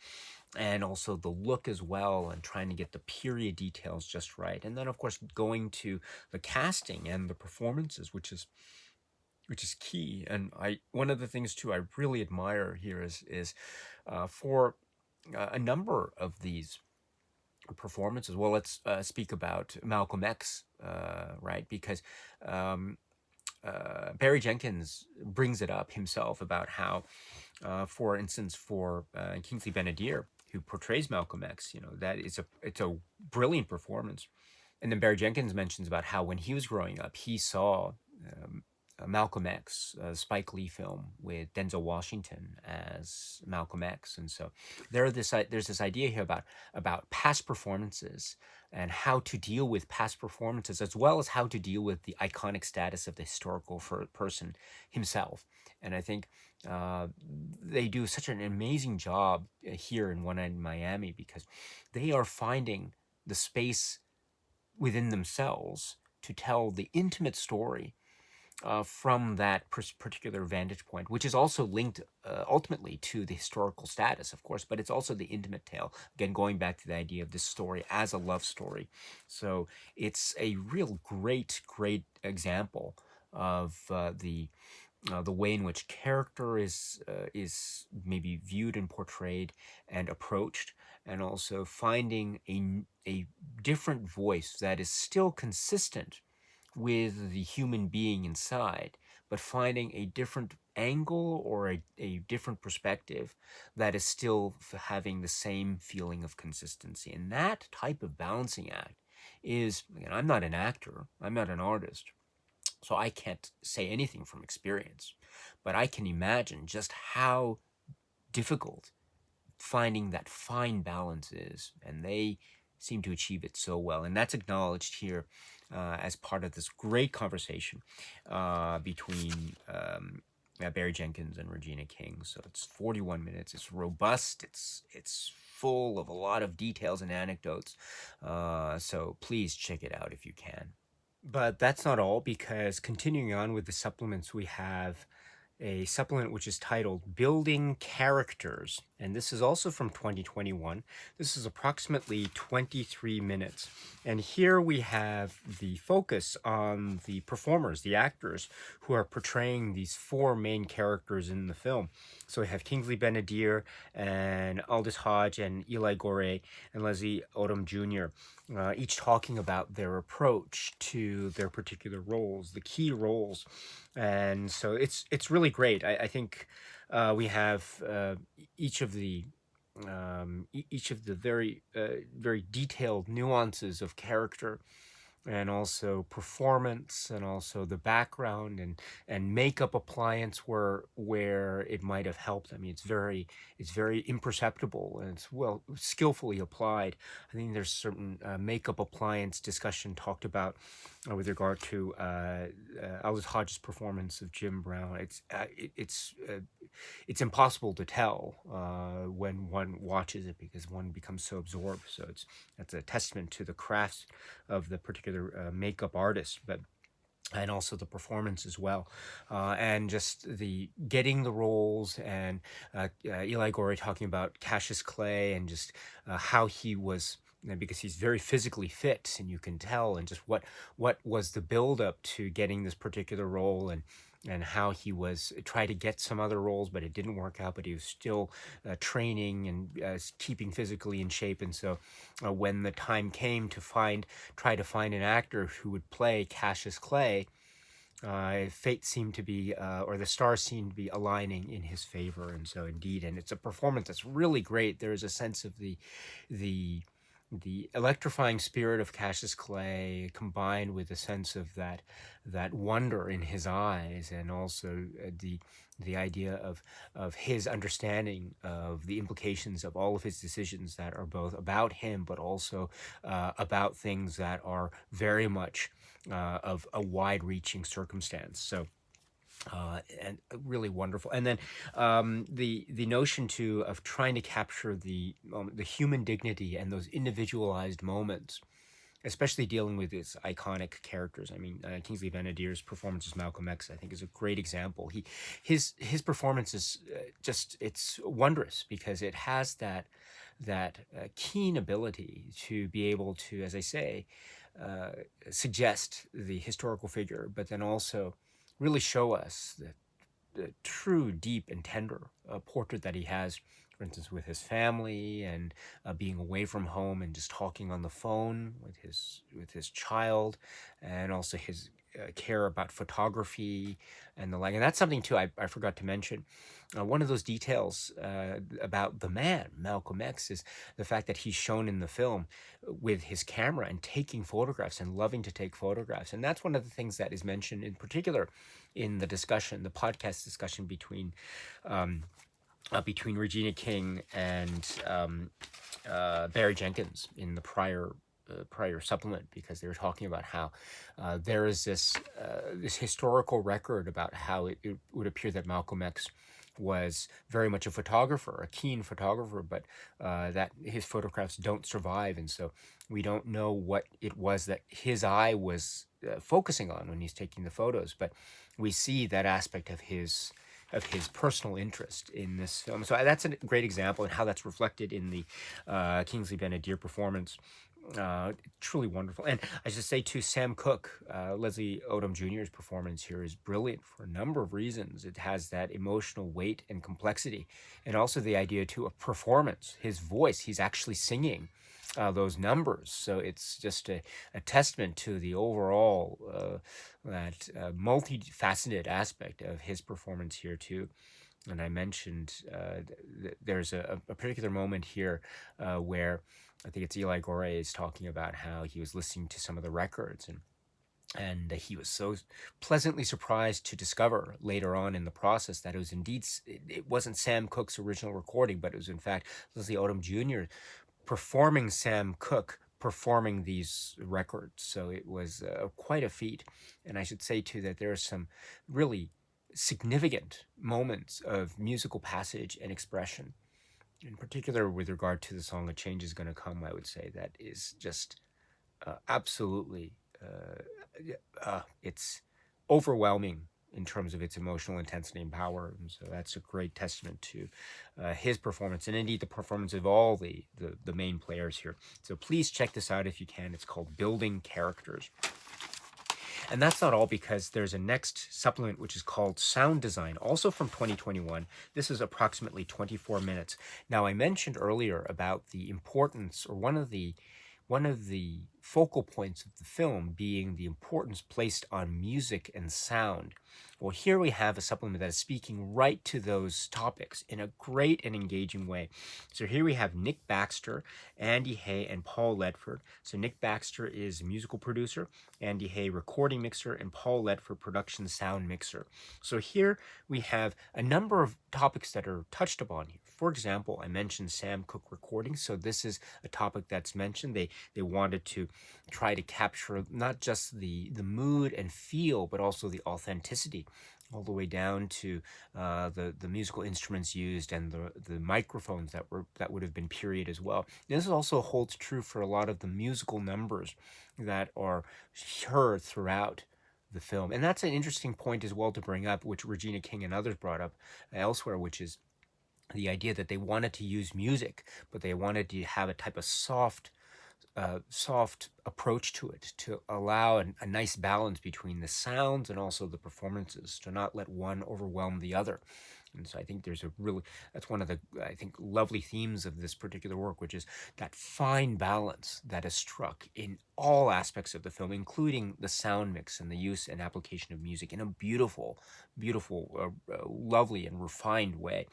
and also the look as well, and trying to get the period details just right. And then, of course, going to the casting and the performances, which is key. And one of the things too I really admire here is for a number of these performances. Well, let's speak about Malcolm X, right? Because Barry Jenkins brings it up himself about how, for instance, for Kingsley Ben-Adir, who portrays Malcolm X, that it's a brilliant performance. And then Barry Jenkins mentions about how when he was growing up, he saw Malcolm X, a Spike Lee film with Denzel Washington as Malcolm X, and so there's this idea here about past performances and how to deal with past performances, as well as how to deal with the iconic status of the historical person himself. And I think uh, they do such an amazing job here in One Night in Miami, because they are finding the space within themselves to tell the intimate story from that particular vantage point, which is also linked ultimately to the historical status, of course, but it's also the intimate tale. Again, going back to the idea of this story as a love story. So it's a real great example of the way in which character is maybe viewed and portrayed and approached, and also finding a different voice that is still consistent with the human being inside, but finding a different angle or a different perspective that is still having the same feeling of consistency. And that type of balancing act is, again, I'm not an actor, I'm not an artist, so I can't say anything from experience, but I can imagine just how difficult finding that fine balance is, and they seem to achieve it so well. And that's acknowledged here as part of this great conversation between Barry Jenkins and Regina King. So it's 41 minutes. It's robust. It's full of a lot of details and anecdotes. So please check it out if you can. But that's not all, because continuing on with the supplements, we have a supplement which is titled Building Characters. And this is also from 2021. This is approximately 23 minutes. And here we have the focus on the performers, the actors who are portraying these four main characters in the film. So we have Kingsley Ben-Adir and Aldous Hodge and Eli Gorey and Leslie Odom Jr., each talking about their approach to their particular roles, the key roles. And so it's really great. I think we have each of the very detailed nuances of character, and also performance, and also the background and makeup appliance where it might have helped. I mean, it's very imperceptible, and it's well skillfully applied. I think there's certain makeup appliance discussion talked about with regard to Aldous Hodge's performance of Jim Brown. It's impossible to tell when one watches it, because one becomes so absorbed. So that's a testament to the craft of the particular makeup artist, but and also the performance as well, and just the getting the roles, and Eli Gorey talking about Cassius Clay, and just how he was, because he's very physically fit, and you can tell, and just what was the build up to getting this particular role, and how he was tried to get some other roles, but it didn't work out, but he was still training and keeping physically in shape. And so when the time came to try to find an actor who would play Cassius Clay, fate seemed to be, or the stars seemed to be aligning in his favor. And so indeed, and it's a performance that's really great. There is a sense of the electrifying spirit of Cassius Clay, combined with a sense of that wonder in his eyes, and also the idea of his understanding of the implications of all of his decisions that are both about him, but also about things that are very much of a wide-reaching circumstance. So. And really wonderful, and then the notion too of trying to capture the human dignity and those individualized moments, especially dealing with its iconic characters. I mean, Kingsley Ben-Adir's performance as Malcolm X, I think, is a great example. His performance is just, it's wondrous, because it has that keen ability to be able to, as I say, suggest the historical figure, but then also really show us the true, deep, and tender portrait that he has, for instance, with his family, and being away from home and just talking on the phone with his child, and also care about photography and the like. And that's something too I forgot to mention. One of those details about the man, Malcolm X, is the fact that he's shown in the film with his camera and taking photographs and loving to take photographs. And that's one of the things that is mentioned in particular in the discussion, the podcast discussion um, between Regina King and Barry Jenkins in the prior supplement, because they were talking about how there is this historical record about how it would appear that Malcolm X was very much a photographer, a keen photographer, but that his photographs don't survive, and so we don't know what it was that his eye was focusing on when he's taking the photos, but we see that aspect of his personal interest in this film. So that's a great example, and how that's reflected in the Kingsley Ben-Adir performance. Truly wonderful. And I should say too, Sam Cooke, Leslie Odom Jr.'s performance here is brilliant for a number of reasons. It has that emotional weight and complexity, and also the idea too of performance. His voice, he's actually singing those numbers. So it's just a testament to the overall that multifaceted aspect of his performance here too. And I mentioned there's a particular moment here where I think it's Eli Gore is talking about how he was listening to some of the records, and he was so pleasantly surprised to discover later on in the process that it wasn't Sam Cooke's original recording, but it was in fact Leslie Odom Jr. performing Sam Cooke performing these records. So it was quite a feat. And I should say too that there are some really significant moments of musical passage and expression, in particular with regard to the song "A Change Is Gonna Come." I would say that is just absolutely it's overwhelming in terms of its emotional intensity and power. And so that's a great testament to his performance, and indeed the performance of all the main players here. So please check this out if you can. It's called Building Characters. And that's not all, because there's a next supplement which is called Sound Design, also from 2021. This is approximately 24 minutes. Now, I mentioned earlier about the importance, or one of the focal points of the film being the importance placed on music and sound. Well, here we have a supplement that is speaking right to those topics in a great and engaging way. So here we have Nick Baxter, Andy Hay, and Paul Ledford. So Nick Baxter is a musical producer, Andy Hay recording mixer, and Paul Ledford production sound mixer. So here we have a number of topics that are touched upon here. For example, I mentioned Sam Cooke recording, so this is a topic that's mentioned. They wanted to try to capture not just the mood and feel, but also the authenticity, all the way down to the musical instruments used and the microphones that would have been period as well. This also holds true for a lot of the musical numbers that are heard throughout the film. And that's an interesting point as well to bring up, which Regina King and others brought up elsewhere, which is the idea that they wanted to use music, but they wanted to have a type of soft approach to it, to allow a nice balance between the sounds and also the performances, to not let one overwhelm the other. And so I think that's one of the, I think, lovely themes of this particular work, which is that fine balance that is struck in all aspects of the film, including the sound mix and the use and application of music in a beautiful, lovely and refined way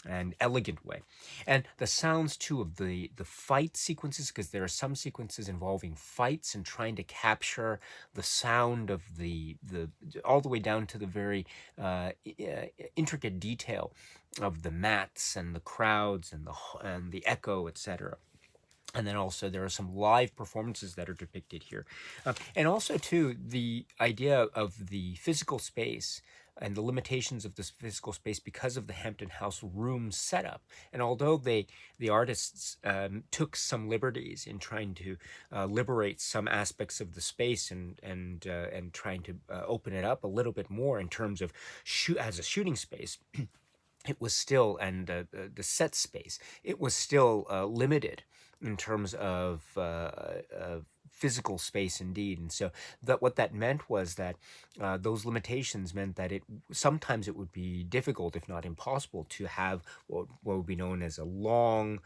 and elegant way. And the sounds too of the fight sequences, because there are some sequences involving fights and trying to capture the sound of the all the way down to the very intricate detail of the mats and the crowds and the echo, etc. And then also there are some live performances that are depicted here. And also too, the idea of the physical space and the limitations of this physical space because of the Hampton House room setup. And although the artists took some liberties in trying to liberate some aspects of the space and trying to open it up a little bit more in terms of as a shooting space, it was still, and the set space, it was still limited in terms of physical space indeed. And so what that meant was that those limitations meant that sometimes it would be difficult, if not impossible, to have what would be known as a long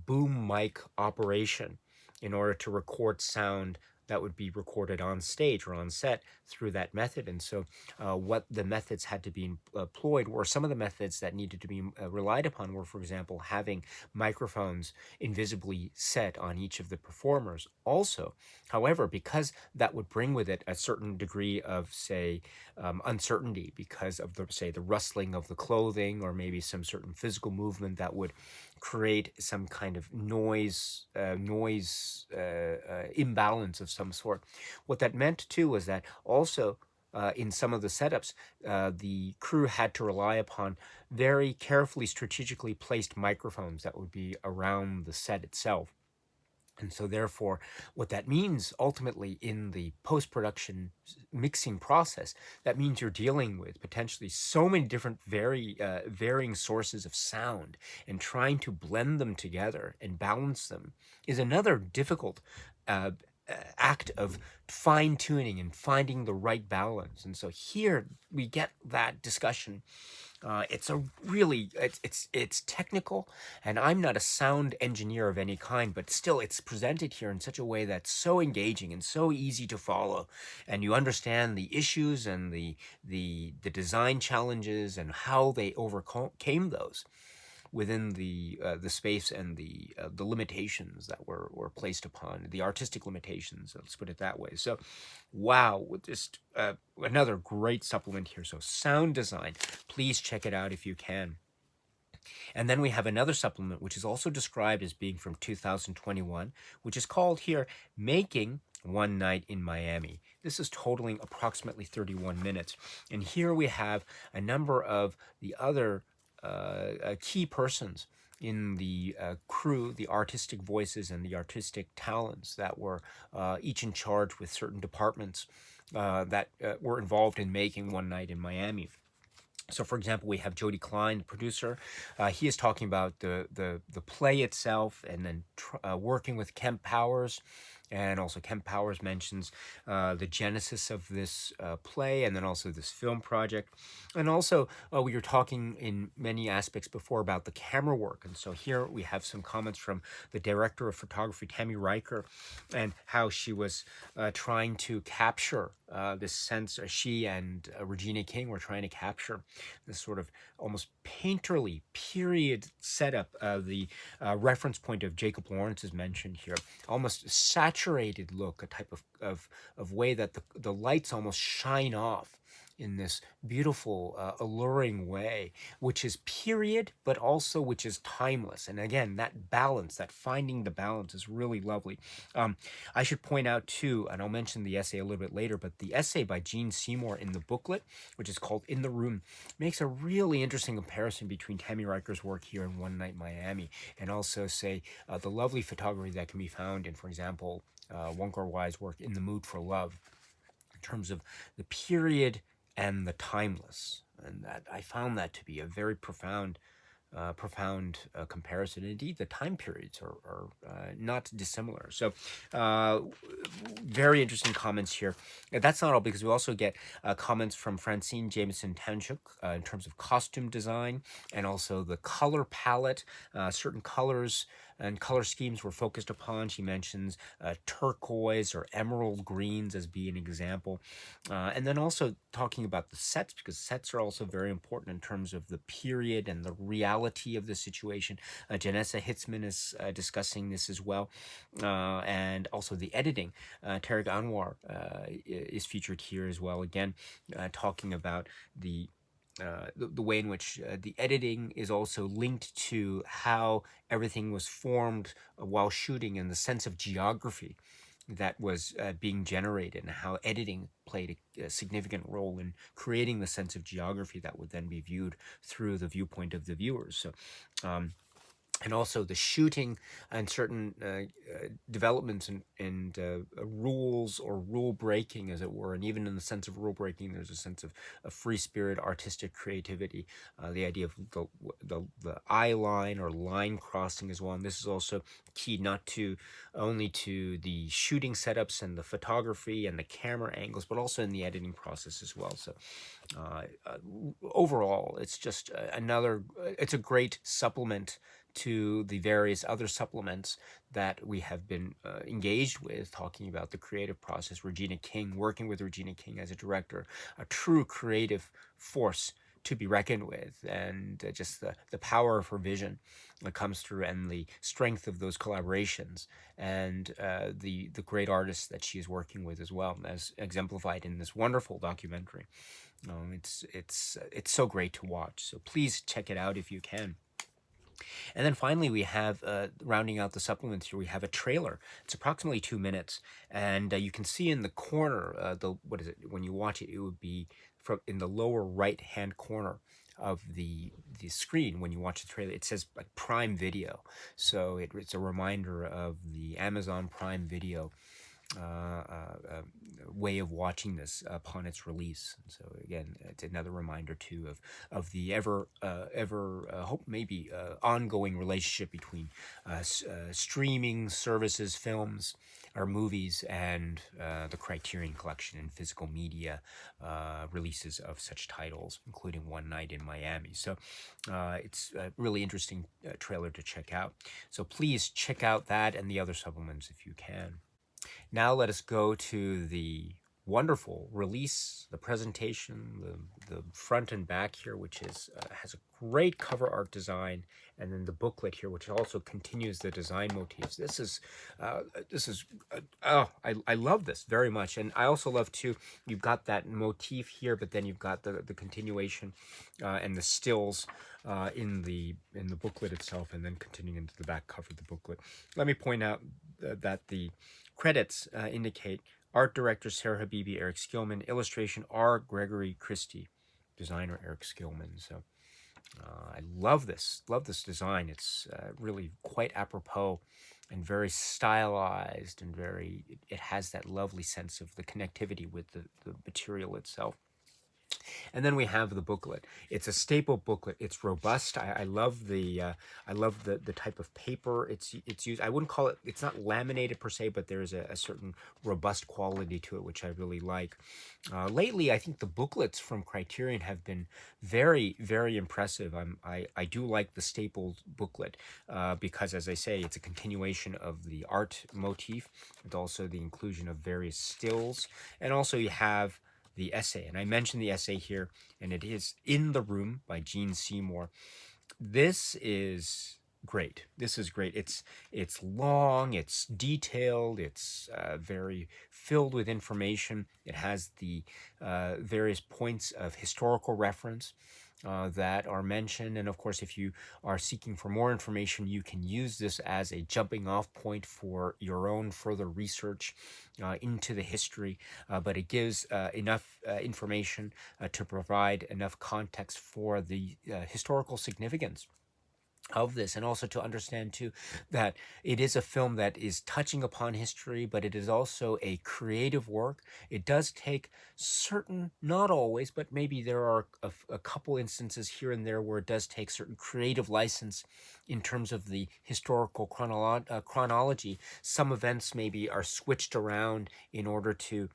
boom mic operation in order to record sound that would be recorded on stage or on set through that method. And so what the methods had to be employed were some of the methods that needed to be relied upon were, for example, having microphones invisibly set on each of the performers. Also, however, because that would bring with it a certain degree of, say, uncertainty because of the, say, the rustling of the clothing or maybe some certain physical movement that would create some kind of noise imbalance of some sort. What that meant too was that also in some of the setups, the crew had to rely upon very carefully, strategically placed microphones that would be around the set itself. And so therefore, what that means ultimately in the post-production mixing process, that means you're dealing with potentially so many different varying sources of sound, and trying to blend them together and balance them is another difficult uh, act of fine-tuning and finding the right balance. And so here we get that discussion. It's a really it's technical, and I'm not a sound engineer of any kind, but still it's presented here in such a way that's so engaging and so easy to follow, and you understand the issues and the design challenges and how they overcame those within the space and the limitations that were placed upon, the artistic limitations, let's put it that way. So wow, just another great supplement here. So sound design, please check it out if you can. And then we have another supplement which is also described as being from 2021, which is called here Making One Night in Miami. This is totaling approximately 31 minutes. And here we have a number of the other key persons in the crew, the artistic voices and the artistic talents that were each in charge with certain departments that were involved in making One Night in Miami. So, for example, we have Jody Klein, the producer. He is talking about the play itself, and then working with Kemp Powers. And also Kemp Powers mentions the genesis of this play, and then also this film project. And also we were talking in many aspects before about the camera work. And so here we have some comments from the director of photography, Tammy Riker, and how she was trying to capture this sense, she and Regina King were trying to capture this sort of almost painterly period setup. The reference point of Jacob Lawrence is mentioned here, almost saturated look, a type of way that the lights almost shine off in this beautiful, alluring way, which is period, but also which is timeless. And again, that balance, that finding the balance is really lovely. I should point out too, and I'll mention the essay a little bit later, but the essay by Gene Seymour in the booklet, which is called In the Room, makes a really interesting comparison between Tammy Riker's work here in One Night Miami, and also, say, the lovely photography that can be found in, for example, Wong Kar-wai's work In the Mood for Love, in terms of the period and the timeless. And that I found that to be a very profound comparison. Indeed, the time periods are not dissimilar. So very interesting comments here. That's not all, because we also get comments from Francine Jameson Tanchuk in terms of costume design, and also the color palette. Certain colors and color schemes were focused upon. She mentions turquoise or emerald greens as being an example. And then also talking about the sets, because sets are also very important in terms of the period and the reality of the situation. Janessa Hitzman is discussing this as well. And also the editing. Tarek Anwar is featured here as well, again, talking about the way in which the editing is also linked to how everything was formed while shooting, and the sense of geography that was being generated, and how editing played a significant role in creating the sense of geography that would then be viewed through the viewpoint of the viewers. So and also the shooting and certain developments and rules or rule breaking, as it were. And even in the sense of rule breaking, there's a sense of free spirit, artistic creativity, the idea of the eye line or line crossing as well. And this is also key not to only to the shooting setups and the photography and the camera angles, but also in the editing process as well. So overall, it's just it's a great supplement to the various other supplements that we have been engaged with, talking about the creative process. Regina King, working with Regina King as a director, a true creative force to be reckoned with, and just the power of her vision that comes through, and the strength of those collaborations, and the great artists that she is working with as well, as exemplified in this wonderful documentary. It's so great to watch. So please check it out if you can. And then finally, we have, rounding out the supplements here, we have a trailer. It's approximately 2 minutes, and you can see in the corner, what is it? When you watch it, it would be from in the lower right-hand corner of the screen when you watch the trailer. It says like Prime Video, so it's a reminder of the Amazon Prime Video way of watching this upon its release. And so again, it's another reminder too of the hope maybe ongoing relationship between streaming services, films, or movies, and the Criterion Collection and physical media releases of such titles, including One Night in Miami. So it's a really interesting trailer to check out. So please check out that and the other supplements if you can. Now let us go to the wonderful release, the presentation, the front and back here, which is has a great cover art design, and then the booklet here, which also continues the design motifs. This is oh, I love this very much, and I also love too. You've got that motif here, but then you've got the continuation and the stills in the booklet itself, and then continuing into the back cover of the booklet. Let me point out that the credits indicate art director Sarah Habibi, Eric Skillman, illustration R. Gregory Christie, designer Eric Skillman. So I love this design. It's really quite apropos and very stylized, and it has that lovely sense of the connectivity with the material itself. And then we have the booklet. It's a staple booklet. It's robust. I love the type of paper it's used. I wouldn't call it. It's not laminated per se, but there's a certain robust quality to it, which I really like. Lately, I think the booklets from Criterion have been very, very impressive. I do like the staple booklet because, as I say, it's a continuation of the art motif, and also the inclusion of various stills, and also you have the essay. And I mentioned the essay here, and it is In the Room by Gene Seymour. This is great. This is great. It's long, it's detailed, it's very filled with information. It has the various points of historical reference that are mentioned. And of course, if you are seeking for more information, you can use this as a jumping off point for your own further research into the history. But it gives enough information to provide enough context for the historical significance of this, and also to understand too that it is a film that is touching upon history, but it is also a creative work. It does take certain, not always, but maybe there are a couple instances here and there where it does take certain creative license in terms of the historical chronology. Some events maybe are switched around in order to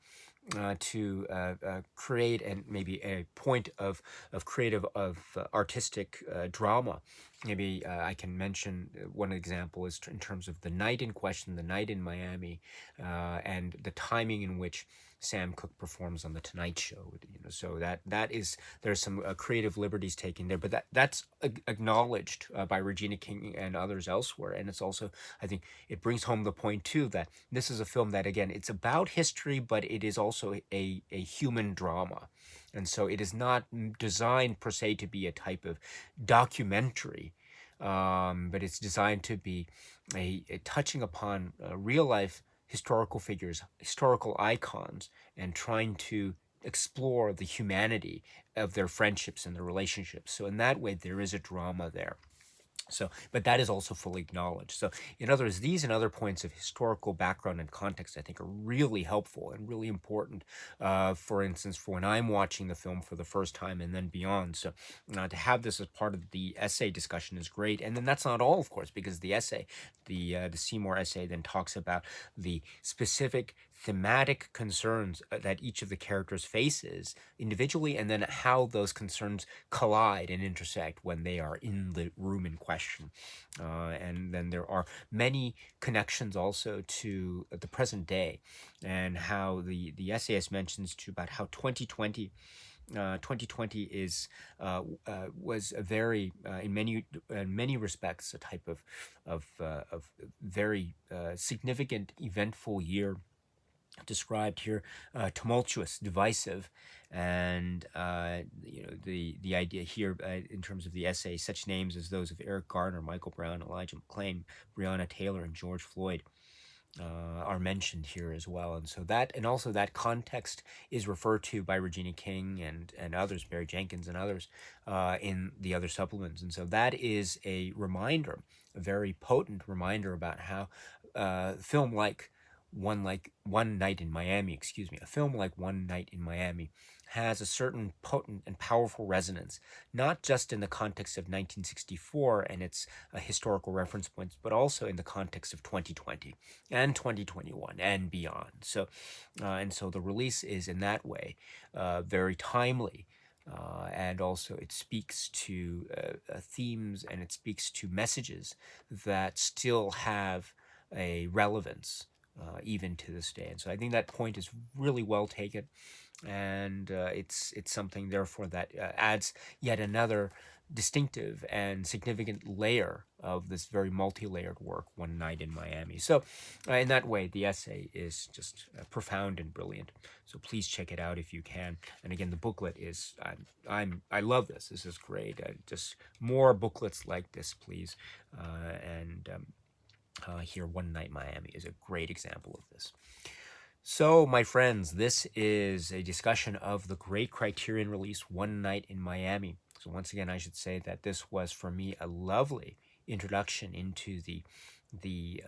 create and maybe a point of creative artistic drama. Maybe I can mention one example is in terms of the night in question, the night in Miami, and the timing in which Sam Cooke performs on the Tonight Show. So that is, there's some creative liberties taken there, but that's acknowledged by Regina King and others elsewhere. And it's also, I think, it brings home the point too that this is a film that, again, it's about history, but it is also a human drama. And so it is not designed per se to be a type of documentary, but it's designed to be a touching upon real life historical figures, historical icons, and trying to explore the humanity of their friendships and their relationships. So in that way, there is a drama there. So, but that is also fully acknowledged. So, in other words, these and other points of historical background and context, I think, are really helpful and really important. For instance, for when I'm watching the film for the first time and then beyond. So, to have this as part of the essay discussion is great. And then that's not all, of course, because the essay, the Seymour essay, then talks about the specific thematic concerns that each of the characters faces individually, and then how those concerns collide and intersect when they are in the room in question. question. And then there are many connections also to the present day, and how the essayist mentions to about how 2020 is was a very in many respects a type of very significant eventful year, described here, tumultuous, divisive, and the idea here, in terms of the essay, such names as those of Eric Garner, Michael Brown, Elijah McClain, Breonna Taylor, and George Floyd are mentioned here as well. And so that, and also that context is referred to by Regina King and others, Barry Jenkins and others, in the other supplements. And so that is a reminder, a very potent reminder about how film like One Night in Miami, a film like One Night in Miami has a certain potent and powerful resonance, not just in the context of 1964 and its historical reference points, but also in the context of 2020 and 2021 and beyond. So, and so the release is in that way very timely. And also it speaks to themes, and it speaks to messages that still have a relevance even to this day. And so I think that point is really well taken, and it's something, therefore, that adds yet another distinctive and significant layer of this very multi-layered work, One Night in Miami. So in that way, the essay is just profound and brilliant. So please check it out if you can. And again, the booklet is, I love this. This is great. Just more booklets like this, please. Here, One Night Miami is a great example of this. So, my friends, this is a discussion of the great Criterion release, One Night in Miami. So once again, I should say that this was, for me, a lovely introduction into the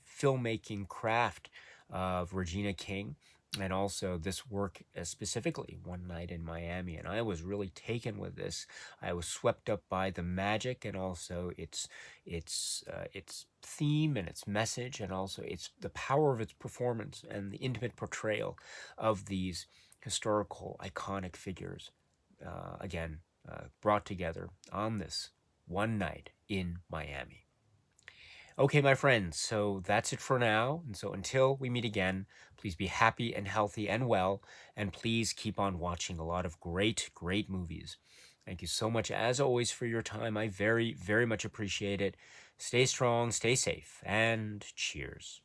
filmmaking craft of Regina King, and also this work specifically, One Night in Miami. And I was really taken with this. I was swept up by the magic, and also its theme and its message, and also the power of its performance and the intimate portrayal of these historical iconic figures, again brought together on this One Night in Miami. Okay, my friends, so that's it for now. And so until we meet again, please be happy and healthy and well, and please keep on watching a lot of great movies. Thank you so much, as always, for your time. I very, very much appreciate it. Stay strong, stay safe, and cheers.